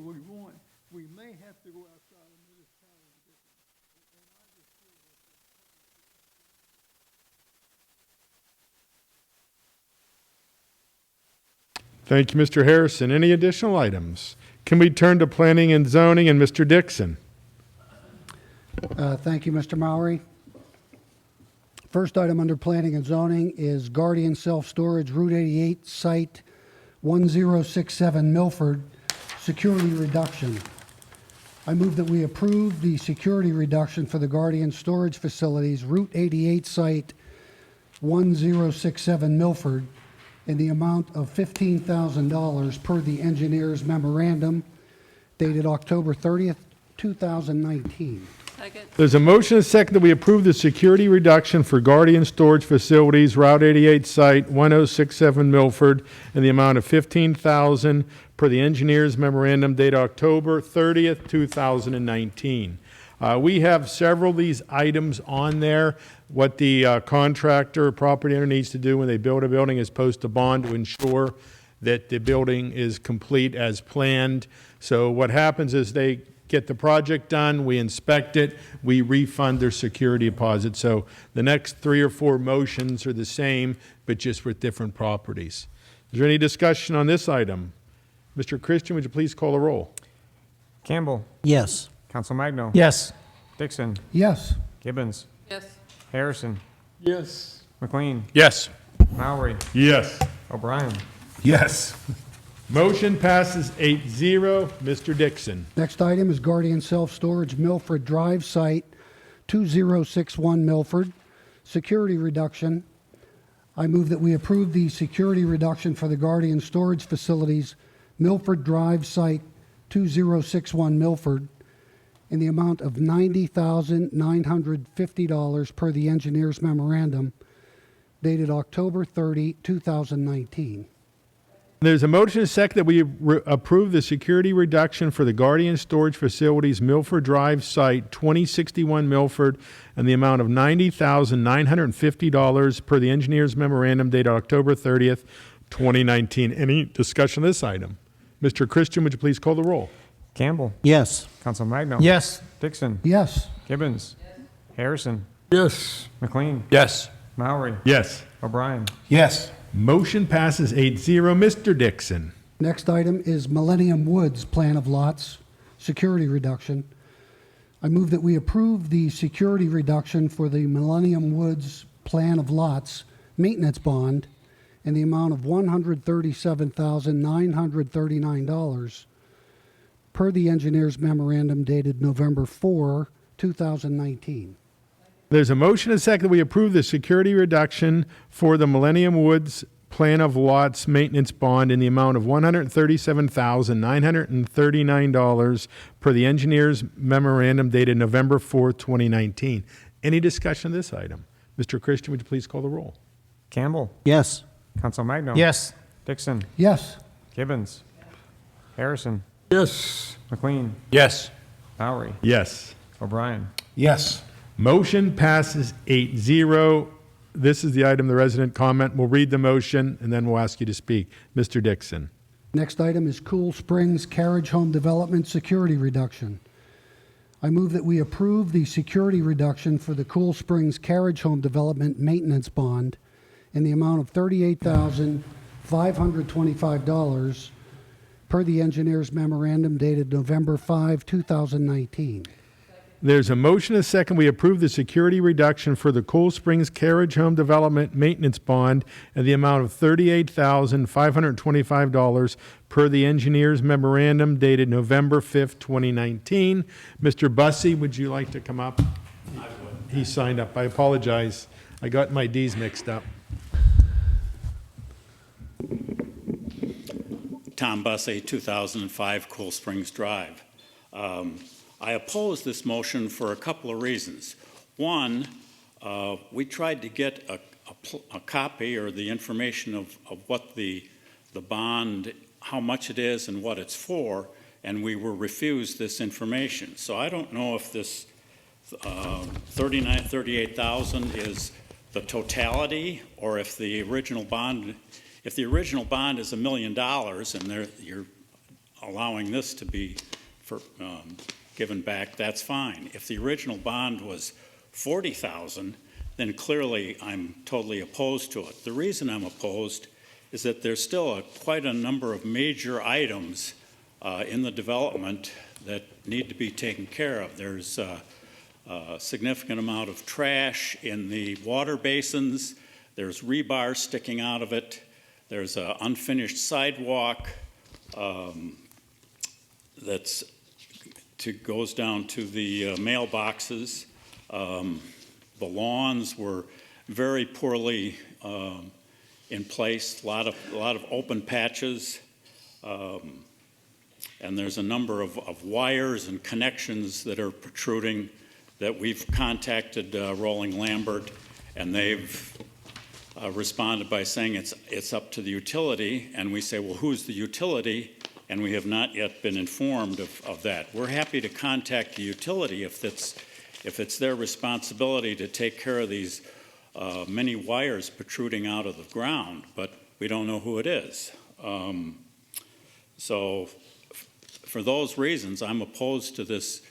we want, we may have to go outside of municipality. Thank you, Mr. Harrison. Any additional items? Can we turn to planning and zoning and Mr. Dixon? Thank you, Mr. Maury. First item under planning and zoning is Guardian Self-Storage, Route 88, Site 1067, Milford, security reduction. I move that we approve the security reduction for the Guardian Storage Facilities, Route 88, Site 1067, Milford, in the amount of $15,000 per the engineer's memorandum dated October 30th, 2019. There's a motion and a second that we approve the security reduction for Guardian Storage Facilities, Route 88 Site 1067 Milford, in the amount of $15,000 per the engineer's memorandum dated October 30th, 2019. We have several of these items on there. What the contractor, property owner needs to do when they build a building is post a bond to ensure that the building is complete as planned. So what happens is they get the project done, we inspect it, we refund their security deposit. So the next 3 or 4 motions are the same, but just with different properties. Is there any discussion on this item? Mr. Christian, would you please call the roll? Campbell. Yes. Council Magno. Yes. Dixon. Yes. Gibbons. Yes. Harrison. Yes. McLean. Yes. Maury. Yes. O'Brien. Yes. Motion passes 8-0. Mr. Dixon. Next item is Guardian Self-Storage, Milford Drive, Site 2061, Milford, security reduction. I move that we approve the security reduction for the Guardian Storage Facilities, Milford Drive, Site 2061, Milford, in the amount of $90,950 per the engineer's memorandum dated October 30, 2019. There's a motion and a second that we approve the security reduction for the Guardian Storage Facilities Milford Drive site, 2061 Milford, and the amount of $90,950 per the engineer's memorandum dated October 30th, 2019. Any discussion of this item? Mr. Christian, would you please call the roll? Campbell. Yes. Council Magno. Yes. Dixon. Yes. Gibbons. Harrison. Yes. McLean. Yes. Maury. Yes. O'Brien. Yes. Motion passes 8-0. Mr. Dixon. Next item is Millennium Woods Plan of Lots, security reduction. I move that we approve the security reduction for the Millennium Woods Plan of Lots maintenance bond in the amount of $137,939 per the engineer's memorandum dated November 4, 2019. There's a motion and a second that we approve the security reduction for the Millennium Woods Plan of Lots maintenance bond in the amount of $137,939 per the engineer's memorandum dated November 4, 2019. Any discussion of this item? Mr. Christian, would you please call the roll? Campbell. Yes. Council Magno. Yes. Dixon. Yes. Gibbons. Harrison. Yes. McLean. Yes. Maury. Yes. O'Brien. Yes. Motion passes 8-0. This is the item, the resident comment. We'll read the motion, and then we'll ask you to speak. Mr. Dixon. Next item is Cool Springs Carriage Home Development security reduction. I move that we approve the security reduction for the Cool Springs Carriage Home Development maintenance bond in the amount of $38,525 per the engineer's memorandum dated November 5, 2019. There's a motion and a second. We approve the security reduction for the Cool Springs Carriage Home Development maintenance bond in the amount of $38,525 per the engineer's memorandum dated November 5th, 2019. Mr. Bussey, would you like to come up? He signed up. I apologize. I got my D's mixed up. Tom Bussey, 2005 Cool Springs Drive. I oppose this motion for a couple of reasons. One, we tried to get a copy or the information of what the bond, how much it is and what it's for, and we were refused this information. So I don't know if this $38,000 is the totality, or if the original bond, if the original bond is $1 million and you're allowing this to be given back, that's fine. If the original bond was $40,000, then clearly I'm totally opposed to it. The reason I'm opposed is that there's still quite a number of major items in the development that need to be taken care of. There's a significant amount of trash in the water basins. There's rebar sticking out of it. There's an unfinished sidewalk goes down to the mailboxes. The lawns were very poorly in place. A lot of open patches, and there's a number of wires and connections that are protruding. That we've contacted Rolling Lambert, and they've responded by saying it's up to the utility, and we say, well, who's the utility? And we have not yet been informed of that. We're happy to contact the utility if it's their responsibility to take care of these many wires protruding out of the ground, but we don't know who it is. So for those reasons, I'm opposed to this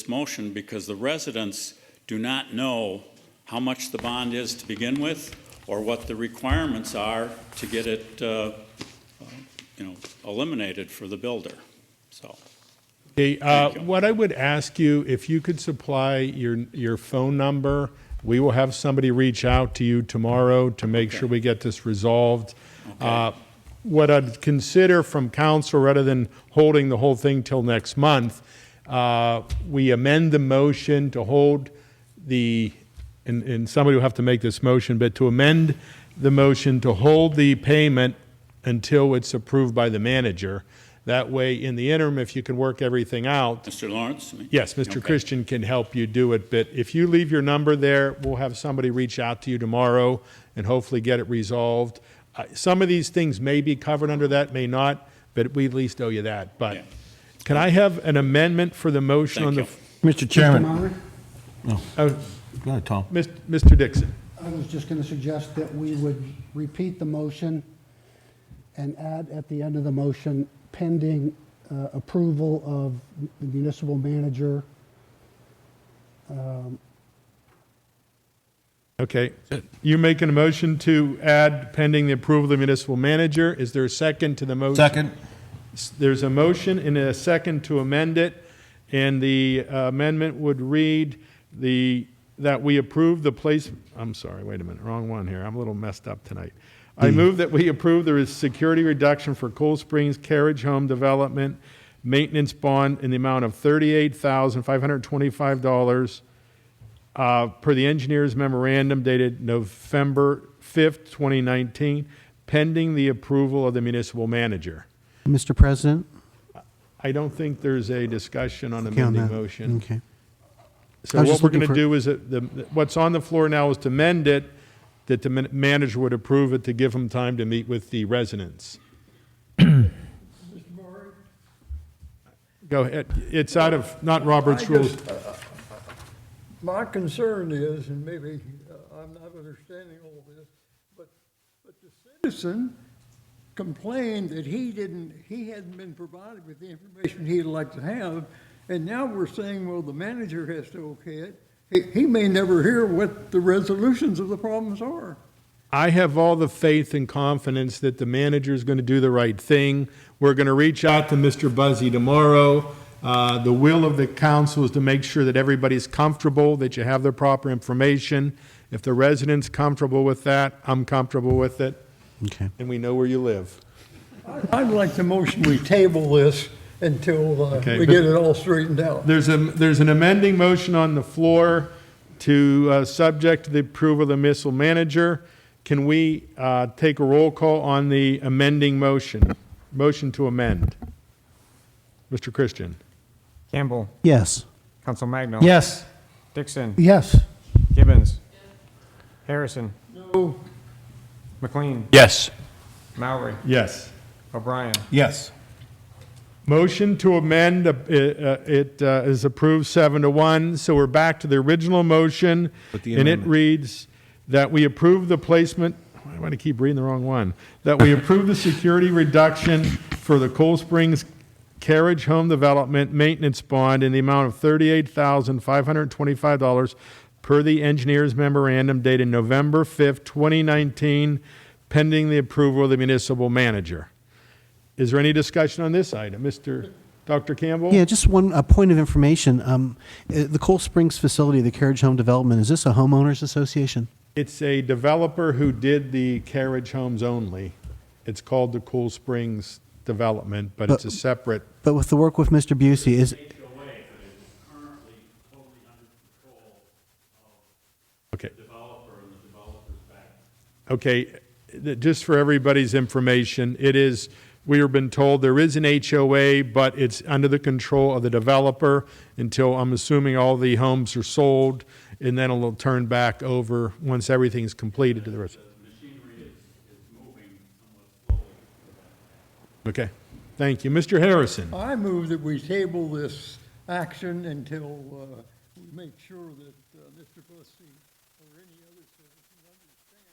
motion, because the residents do not know how much the bond is to begin with, or what the requirements are to get it eliminated for the builder. So. Okay, what I would ask you, if you could supply your phone number, we will have somebody reach out to you tomorrow to make sure we get this resolved. Okay. What I'd consider from council, rather than holding the whole thing till next month, we amend the motion to hold and somebody will have to make this motion, but to amend the motion to hold the payment until it's approved by the manager. That way, in the interim, if you can work everything out. Mr. Lawrence? Yes, Mr. Okay. Christian can help you do it, but if you leave your number there, we'll have somebody reach out to you tomorrow and hopefully get it resolved. some of these things may be covered under that, may not, but we at least owe you that. But can I have an amendment for the motion on the? Mr. Chairman. Maury? Oh, Go ahead, Tom. Mr. Dixon. I was just going to suggest that we would repeat the motion and add at the end of the motion pending approval of the municipal manager. Okay, you're making a motion to add pending the approval of the municipal manager. Is there a second to the motion? Second. There's a motion and a second to amend it, and the amendment would read that we approve the place, I'm sorry, wait a minute, wrong one here. I'm a little messed up tonight. I move that we approve the security reduction for Cool Springs Carriage Home Development maintenance bond in the amount of $38,525 per the engineer's memorandum dated November 5th, 2019, pending the approval of the municipal manager. Mr. President? I don't think there's a discussion on Okay, on amending that. motion. Okay. So I was what just we're looking going to for- do is, what's on the floor now is to amend it, that the manager would approve it to give him time to meet with the residents. Go ahead. It's out of, not Robert's rules. My concern is, and maybe I'm not understanding all this, but the citizen complained that he hadn't been provided with the information he'd like to have, and now we're saying, well, the manager has to okay it. He may never hear what the resolutions of the problems are. I have all the faith and confidence that the manager is going to do the right thing. We're going to reach out to Mr. Buzzy tomorrow. The will of the council is to make sure that everybody's comfortable, that you have the proper information. If the resident's comfortable with that, I'm comfortable with it. Okay. And we know where you live. I'd like to motion we table this until Okay, we but get it all straightened out. There's an amending motion on the floor to subject to the approval of the municipal manager. Can we take a roll call on the amending motion? Motion to amend. Mr. Christian. Campbell. Yes. Council Magno. Yes. Dixon. Yes. Gibbons. Harrison. No. McLean. Yes. Maury. Yes. O'Brien. Yes. Motion to amend, is approved 7-1. So we're back to the original motion. With the And it amendment. reads that we approve the placement, I want to keep reading the wrong one, that we approve the security reduction for the Cool Springs Carriage Home Development Maintenance Bond in the amount of $38,525 per the engineer's memorandum dated November 5th, 2019, pending the approval of the municipal manager. Is there any discussion on this item? Dr. Campbell? Yeah, just one point of information. The Coal Springs facility, the Carriage Home Development, is this a homeowners association? It's a developer who did the carriage homes only. It's called the Cool Springs Development, but it's a separate. But with the work with Mr. Busey, is, Okay. Okay, just for everybody's information, we have been told there is an HOA, but it's under the control of the developer until, I'm assuming, all the homes are sold, and then it'll turn back over once everything's completed to the rest. Okay, thank you. Mr. Harrison? I move that we table this action until we make sure that Mr. Bussey or any other citizen understands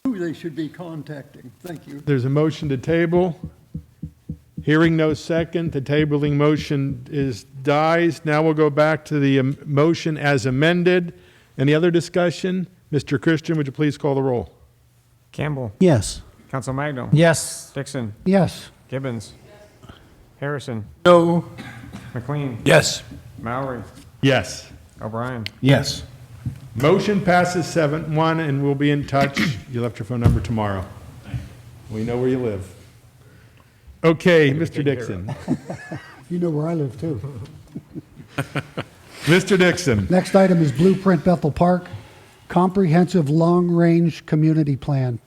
who they should be contacting. Thank you. There's a motion to table. Hearing no second, the tabling motion dies. Now we'll go back to the motion as amended. Any other discussion? Mr. Christian, would you please call the roll? Campbell. yes. Council Magno. Yes. Dixon. Yes. Gibbons. Harrison. No. McLean. Yes. Maury. Yes. O'Brien. Yes. Motion passes 7-1, and we'll be in touch. You left your phone number tomorrow. We know where you live. Okay, Mr. Dixon. You know where I live, too. Mr. Dixon. Next item is Blueprint Bethel Park, Comprehensive Long-Range Community Plan.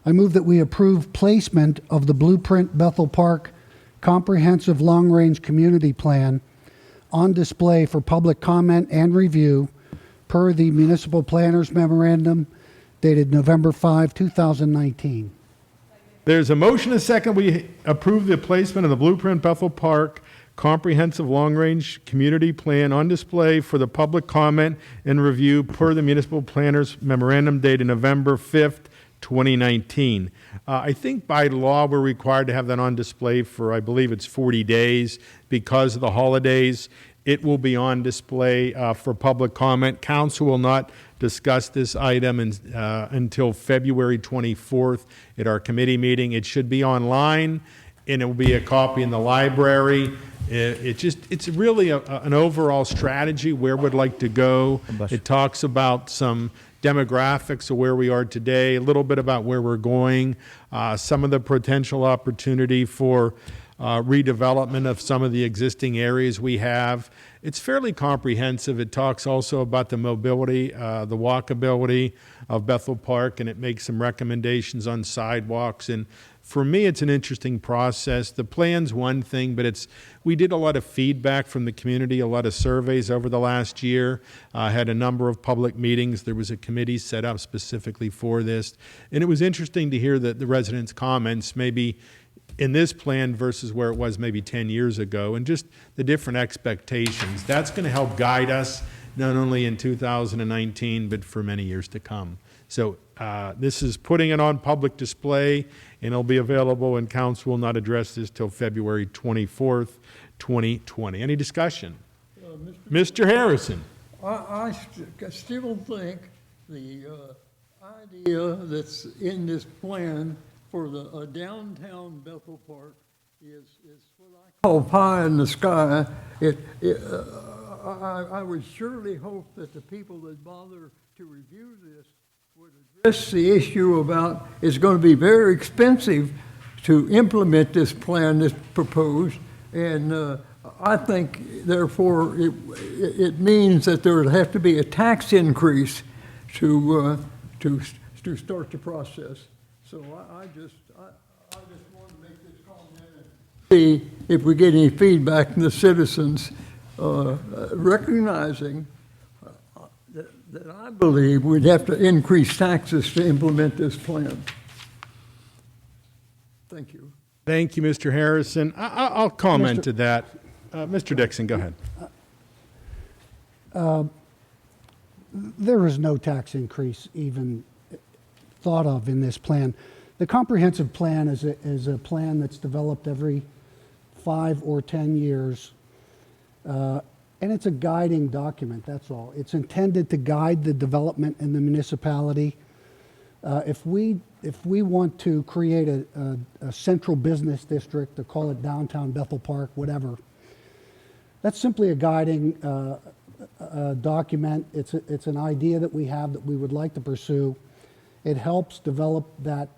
I move that we approve placement of the Blueprint Bethel Park Comprehensive Long-Range Community Plan on display for public comment and review per the Municipal Planners Memorandum dated November 5, 2019. There's a motion and a second. We approve the placement of the Blueprint Bethel Park Comprehensive Long-Range Community Plan on display for the public comment and review per the Municipal Planners Memorandum dated November 5th, 2019. I think by law we're required to have that on display for, I believe it's 40 days because of the holidays. It will be on display for public comment. Council will not discuss this item until February 24th at our committee meeting. It should be online, and it will be a copy in the library. It's really an overall strategy where we'd like to go. It talks about some demographics of where we are today, a little bit about where we're going, some of the potential opportunity for redevelopment of some of the existing areas we have. It's fairly comprehensive. It talks also about the mobility, the walkability of Bethel Park, and it makes some recommendations on sidewalks. And for me, it's an interesting process. The plan's one thing, but we did a lot of feedback from the community, a lot of surveys over the last year, had a number of public meetings. There was a committee set up specifically for this. And it was interesting to hear the residents' comments, maybe in this plan versus where it was maybe 10 years ago, and just the different expectations. That's going to help guide us not only in 2019, but for many years to come. So this is putting it on public display, and it'll be available, and council will not address this till February 24th, 2020. Any discussion? Mr. Harrison. I still think the idea that's in this plan for the downtown Bethel Park is what I call pie in the sky. I would surely hope that the people that bother to review this would address the issue about it's going to be very expensive to implement this plan that's proposed, and I think therefore it means that there would have to be a tax increase to start the process. So I just wanted to make this comment and see if we get any feedback from the citizens, recognizing that I believe we'd have to increase taxes to implement this plan. Thank you. Thank you, Mr. Harrison. I'll comment to that. Mr. Dixon, go ahead. There is no tax increase even thought of in this plan. The comprehensive plan is a plan that's developed every 5 or 10 years, and it's a guiding document, that's all. It's intended to guide the development in the municipality. If we want to create a central business district, to call it downtown Bethel Park, whatever, that's simply a guiding document. It's an idea that we have that we would like to pursue. It helps develop that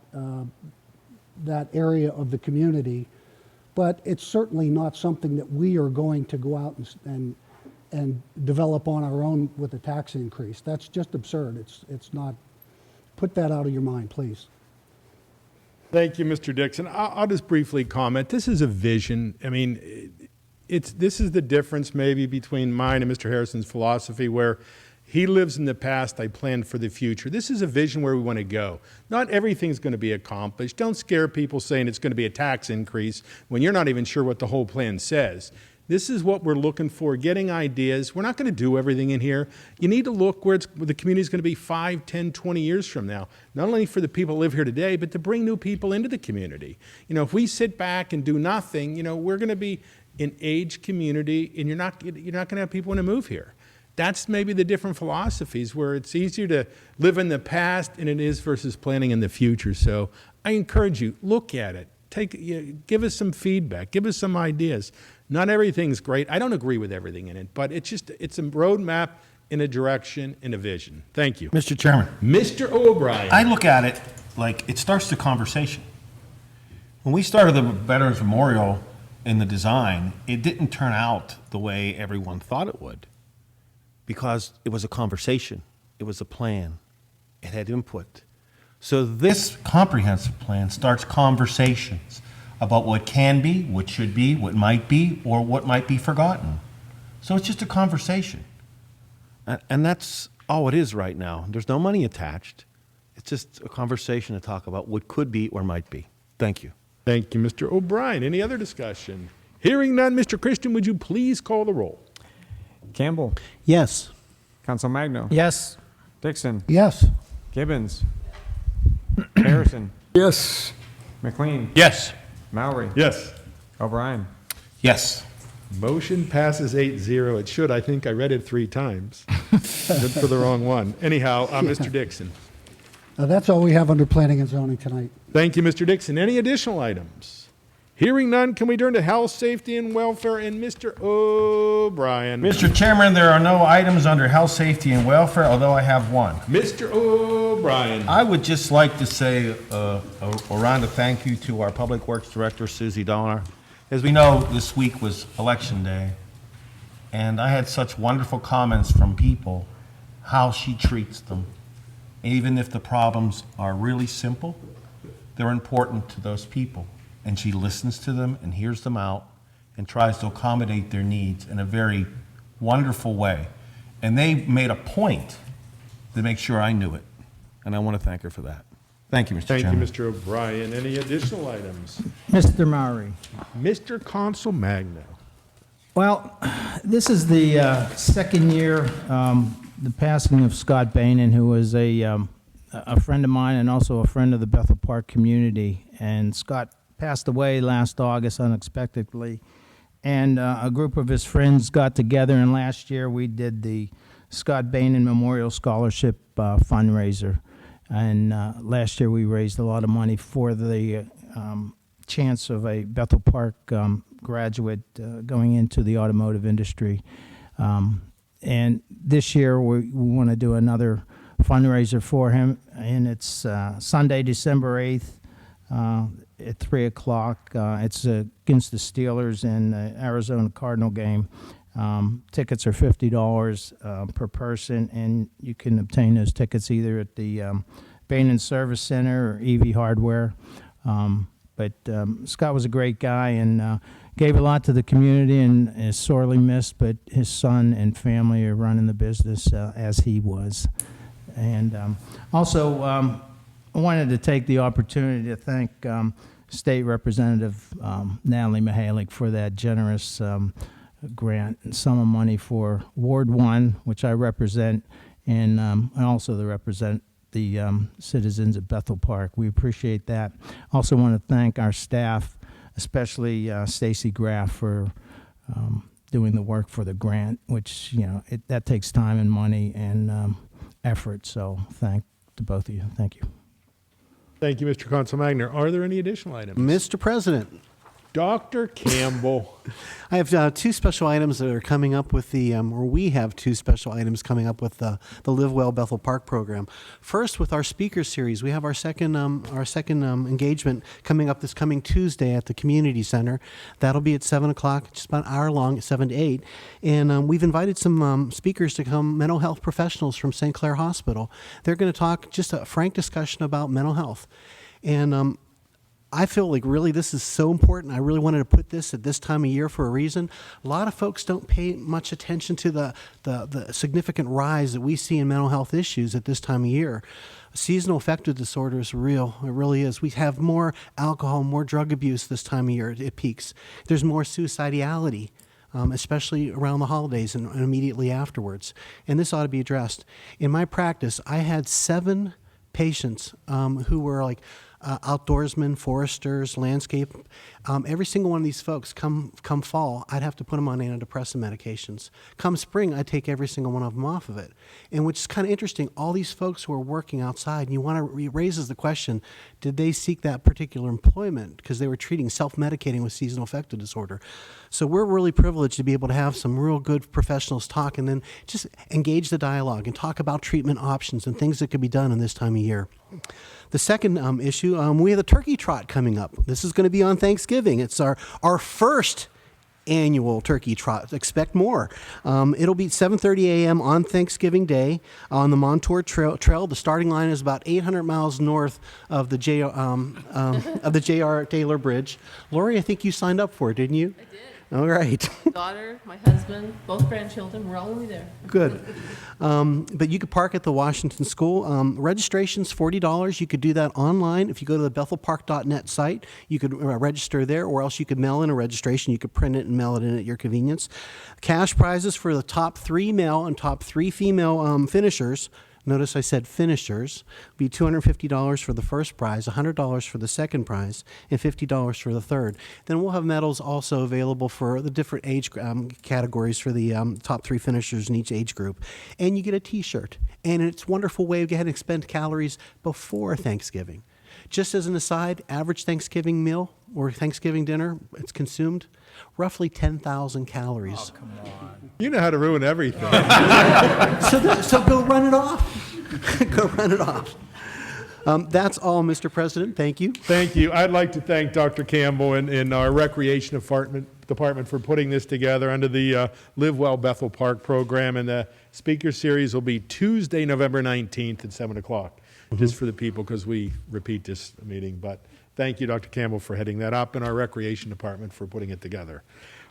area of the community, but it's certainly not something that we are going to go out and develop on our own with a tax increase. That's just absurd. It's not. Put that out of your mind, please. Thank you, Mr. Dixon. I'll just briefly comment. This is a vision. I mean, this is the difference maybe between mine and Mr. Harrison's philosophy, where he lives in the past, I plan for the future. This is a vision where we want to go. Not everything's going to be accomplished. Don't scare people saying it's going to be a tax increase when you're not even sure what the whole plan says. This is what we're looking for, getting ideas. We're not going to do everything in here. You need to look where the community is going to be 5, 10, 20 years from now, not only for the people who live here today, but to bring new people into the community. You know, if we sit back and do nothing, you know, we're going to be an aged community, and you're not going to have people want to move here. That's maybe the different philosophies, where it's easier to live in the past than it is versus planning in the future. So I encourage you, look at it. Give us some feedback. Give us some ideas. Not everything's great. I don't agree with everything in it, but it's a roadmap in a direction and a vision. Thank you. Mr. Chairman. Mr. O'Brien. I look at it like it starts the conversation. When we started the Veterans Memorial in the design, it didn't turn out the way everyone thought it would, because it was a conversation. It was a plan. It had input. So this comprehensive plan starts conversations about what can be, what should be, what might be, or what might be forgotten. So it's just a conversation. And that's all it is right now. There's no money attached. It's just a conversation to talk about what could be or might be. Thank you. Thank you, Mr. O'Brien. Any other discussion? Hearing none, Mr. Christian, would you please call the roll? Campbell. Yes. Council Magno. Yes. Dixon. Yes. Gibbons. Harrison. Yes. McLean. Yes. Maury. Yes. O'Brien. Yes. Motion passes 8-0. It should. I think I read it 3 times. Good for the wrong one. Anyhow, Mr. Dixon. That's all we have under planning and zoning tonight. Thank you, Mr. Dixon. Any additional items? Hearing none, can we turn to health, safety, and welfare and Mr. O'Brien? Mr. Chairman, there are no items under health, safety, and welfare, although I have one. Mr. O'Brien. I would just like to say a round of thank you to our Public Works Director, Susie Donner. As we know, this week was Election Day, and I had such wonderful comments from people, how she treats them. Even if the problems are really simple, they're important to those people. And she listens to them and hears them out and tries to accommodate their needs in a very wonderful way. And they made a point to make sure I knew it. And I want to thank her for that. Thank you, Mr. Thank Chairman. you, Mr. O'Brien. Any additional items? Mr. Maury. Mr. Consul Magno. Well, this is the second year, the passing of Scott Bainan, who was a friend of mine and also a friend of the Bethel Park community. And Scott passed away last August unexpectedly. And a group of his friends got together, and last year we did the Scott Bainan Memorial Scholarship fundraiser. And last year we raised a lot of money for the chance of a Bethel Park graduate going into the automotive industry. And this year we want to do another fundraiser for him, and it's Sunday, December 8th at 3 o'clock. It's against the Steelers in the Arizona Cardinal game. Tickets are $50 per person, and you can obtain those tickets either at the Bainan Service Center or EV Hardware. But Scott was a great guy and gave a lot to the community and is sorely missed, but his son and family are running the business as he was. And also, I wanted to take the opportunity to thank State Representative Natalie Mihalik for that generous grant and sum of money for Ward 1, which I represent, and also represent the citizens of Bethel Park. We appreciate that. Also want to thank our staff, especially Stacy Graff, for doing the work for the grant, which, that takes time and money and effort. So thank to both of you. Thank you. Thank you, Mr. Consul Magner. Are there any additional items? Mr. President. Dr. Campbell. I have 2 special items that are coming up with we have 2 special items coming up with the Live Well Bethel Park program. First, with our speaker series, we have our second engagement coming up this coming Tuesday at the Community Center. That'll be at 7 o'clock, just about an hour long, 7 to 8. And we've invited some speakers to come, mental health professionals from St. Clair Hospital. They're going to talk just a frank discussion about mental health. And I feel like really this is so important. I really wanted to put this at this time of year for a reason. A lot of folks don't pay much attention to the significant rise that we see in mental health issues at this time of year. Seasonal affective disorder is real. It really is. We have more alcohol, more drug abuse this time of year. It peaks. There's more suicidality, especially around the holidays and immediately afterwards. And this ought to be addressed. In my practice, I had 7 patients who were like outdoorsmen, foresters, landscape. Every single one of these folks, come fall, I'd have to put them on antidepressant medications. Come spring, I'd take every single one of them off of it. And which is kind of interesting, all these folks who are working outside, and you want to raises the question, did they seek that particular employment because they were treating, self-medicating with seasonal affective disorder? So we're really privileged to be able to have some real good professionals talk and then just engage the dialogue and talk about treatment options and things that could be done in this time of year. The second issue, we have the turkey trot coming up. This is going to be on Thanksgiving. It's our first annual turkey trot. Expect more. It'll be 7:30 a.m. on Thanksgiving Day on the Montour Trail. The starting line is about 800 miles north of the J.R. Taylor Bridge. Lori, I think you signed up for it, didn't you? I did. All right. Daughter, my husband, both grandchildren, we're all only there. Good. But you could park at the Washington School. Registration's $40. You could do that online. If you go to the bethelpark.net site, you could register there, or else you could mail in a registration. You could print it and mail it in at your convenience. Cash prizes for the top 3 male and top 3 female finishers. Notice I said finishers. Be $250 for the first prize, $100 for the second prize, and $50 for the third. Then we'll have medals also available for the different age categories for the top 3 finishers in each age group. And you get a T-shirt. And it's a wonderful way to go ahead and expend calories before Thanksgiving. Just as an aside, average Thanksgiving meal or Thanksgiving dinner, it's consumed roughly 10,000 calories. Oh, come on. You know how to ruin everything. So go run it off. Go run it off. That's all, Mr. President. Thank you. Thank you. I'd like to thank Dr. Campbell and our Recreation Department for putting this together under the Live Well Bethel Park program. And the speaker series will be Tuesday, November 19th at 7 o'clock, just for the people because we repeat this meeting. But thank you, Dr. Campbell, for heading that up, and our Recreation Department for putting it together.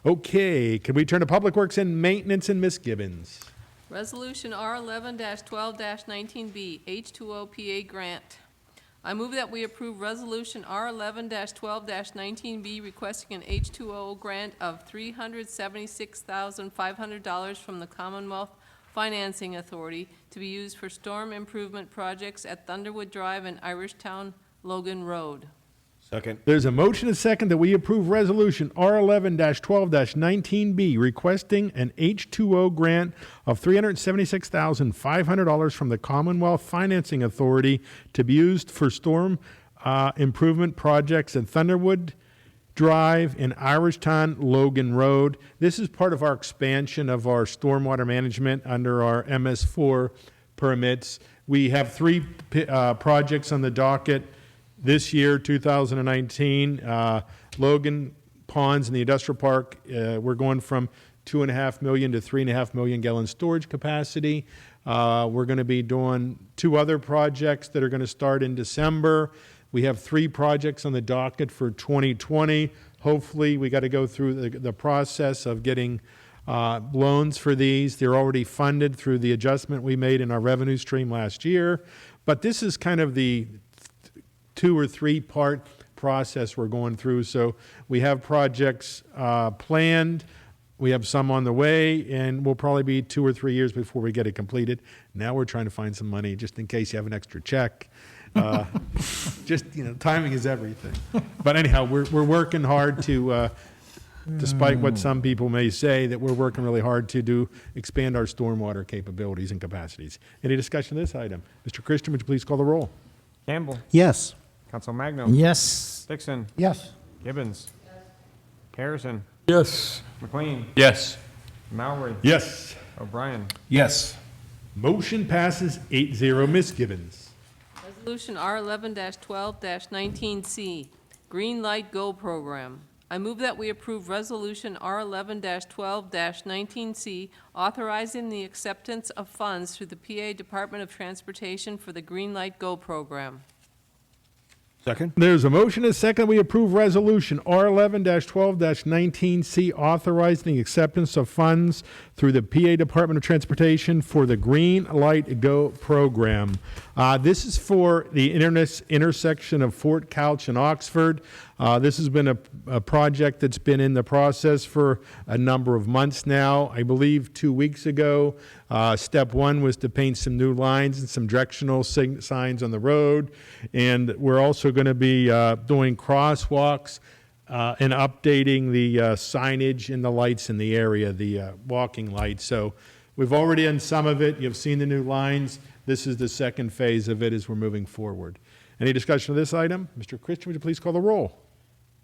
Okay, can we turn to Public Works and Maintenance and Ms. Gibbons? Resolution R11-12-19B, H2O PA grant. I move that we approve Resolution R11-12-19B requesting an H2O grant of $376,500 from the Commonwealth Financing Authority to be used for storm improvement projects at Thunderwood Drive and Irishtown Logan Road. Second. There's a motion and second that we approve Resolution R11-12-19B requesting an H2O grant of $376,500 from the Commonwealth Financing Authority to be used for storm improvement projects at Thunderwood Drive and Irishtown Logan Road. This is part of our expansion of our stormwater management under our MS4 permits. We have 3 projects on the docket this year, 2019, Logan Ponds in the industrial park, we're going from 2.5 million to 3.5 million gallon storage capacity. We're going to be doing 2 other projects that are going to start in December. We have 3 projects on the docket for 2020. Hopefully, we got to go through the process of getting loans for these. They're already funded through the adjustment we made in our revenue stream last year. But this is kind of the 2 or 3 part process we're going through. So we have projects planned, we have some on the way, and we'll probably be 2 or 3 years before we get it completed. Now we're trying to find some money just in case you have an extra check. Just, timing is everything. But anyhow, we're working hard to, despite what some people may say, that we're working really hard to expand our stormwater capabilities and capacities. Any discussion of this item? Mr. Christian, would you please call the roll? Campbell. Yes. Council Magno. Yes. Dixon. Yes. Gibbons. Harrison. Yes. McLean. Yes. Mallory. Yes. O'Brien. Yes. Motion passes 8-0. Ms. Gibbons. Resolution R11-12-19C, Green Light Go Program. I move that we approve Resolution R11-12-19C, authorizing the acceptance of funds through the PA Department of Transportation for the Green Light Go program. Second. There's a motion and a second. We approve Resolution R11-12-19C, authorizing the acceptance of funds through the PA Department of Transportation for the Green Light Go program. This is for the intersection of Fort Couch and Oxford. This has been a project that's been in the process for a number of months now. I believe 2 weeks ago, step 1 was to paint some new lines and some directional signs on the road. And we're also going to be doing crosswalks and updating the signage and the lights in the area, the walking lights. So we've already done some of it. You've seen the new lines. This is the second phase of it as we're moving forward. Any discussion of this item? Mr. Christian, would you please call the roll?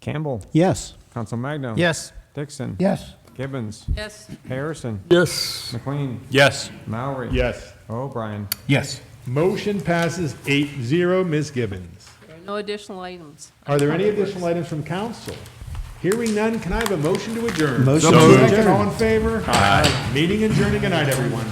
Campbell. Yes. Council Magno. Yes. Dixon. Yes. Gibbons. Yes. Harrison. Yes. McLean. Yes. Mallory. Yes. O'Brien. Yes. Motion passes 8-0. Ms. Gibbons. There are no additional items. Are there any additional items from council? Hearing none, can I have a motion to adjourn? Motion to Second, adjourn. all in favor? Aye. Meeting adjourned. Good night, everyone.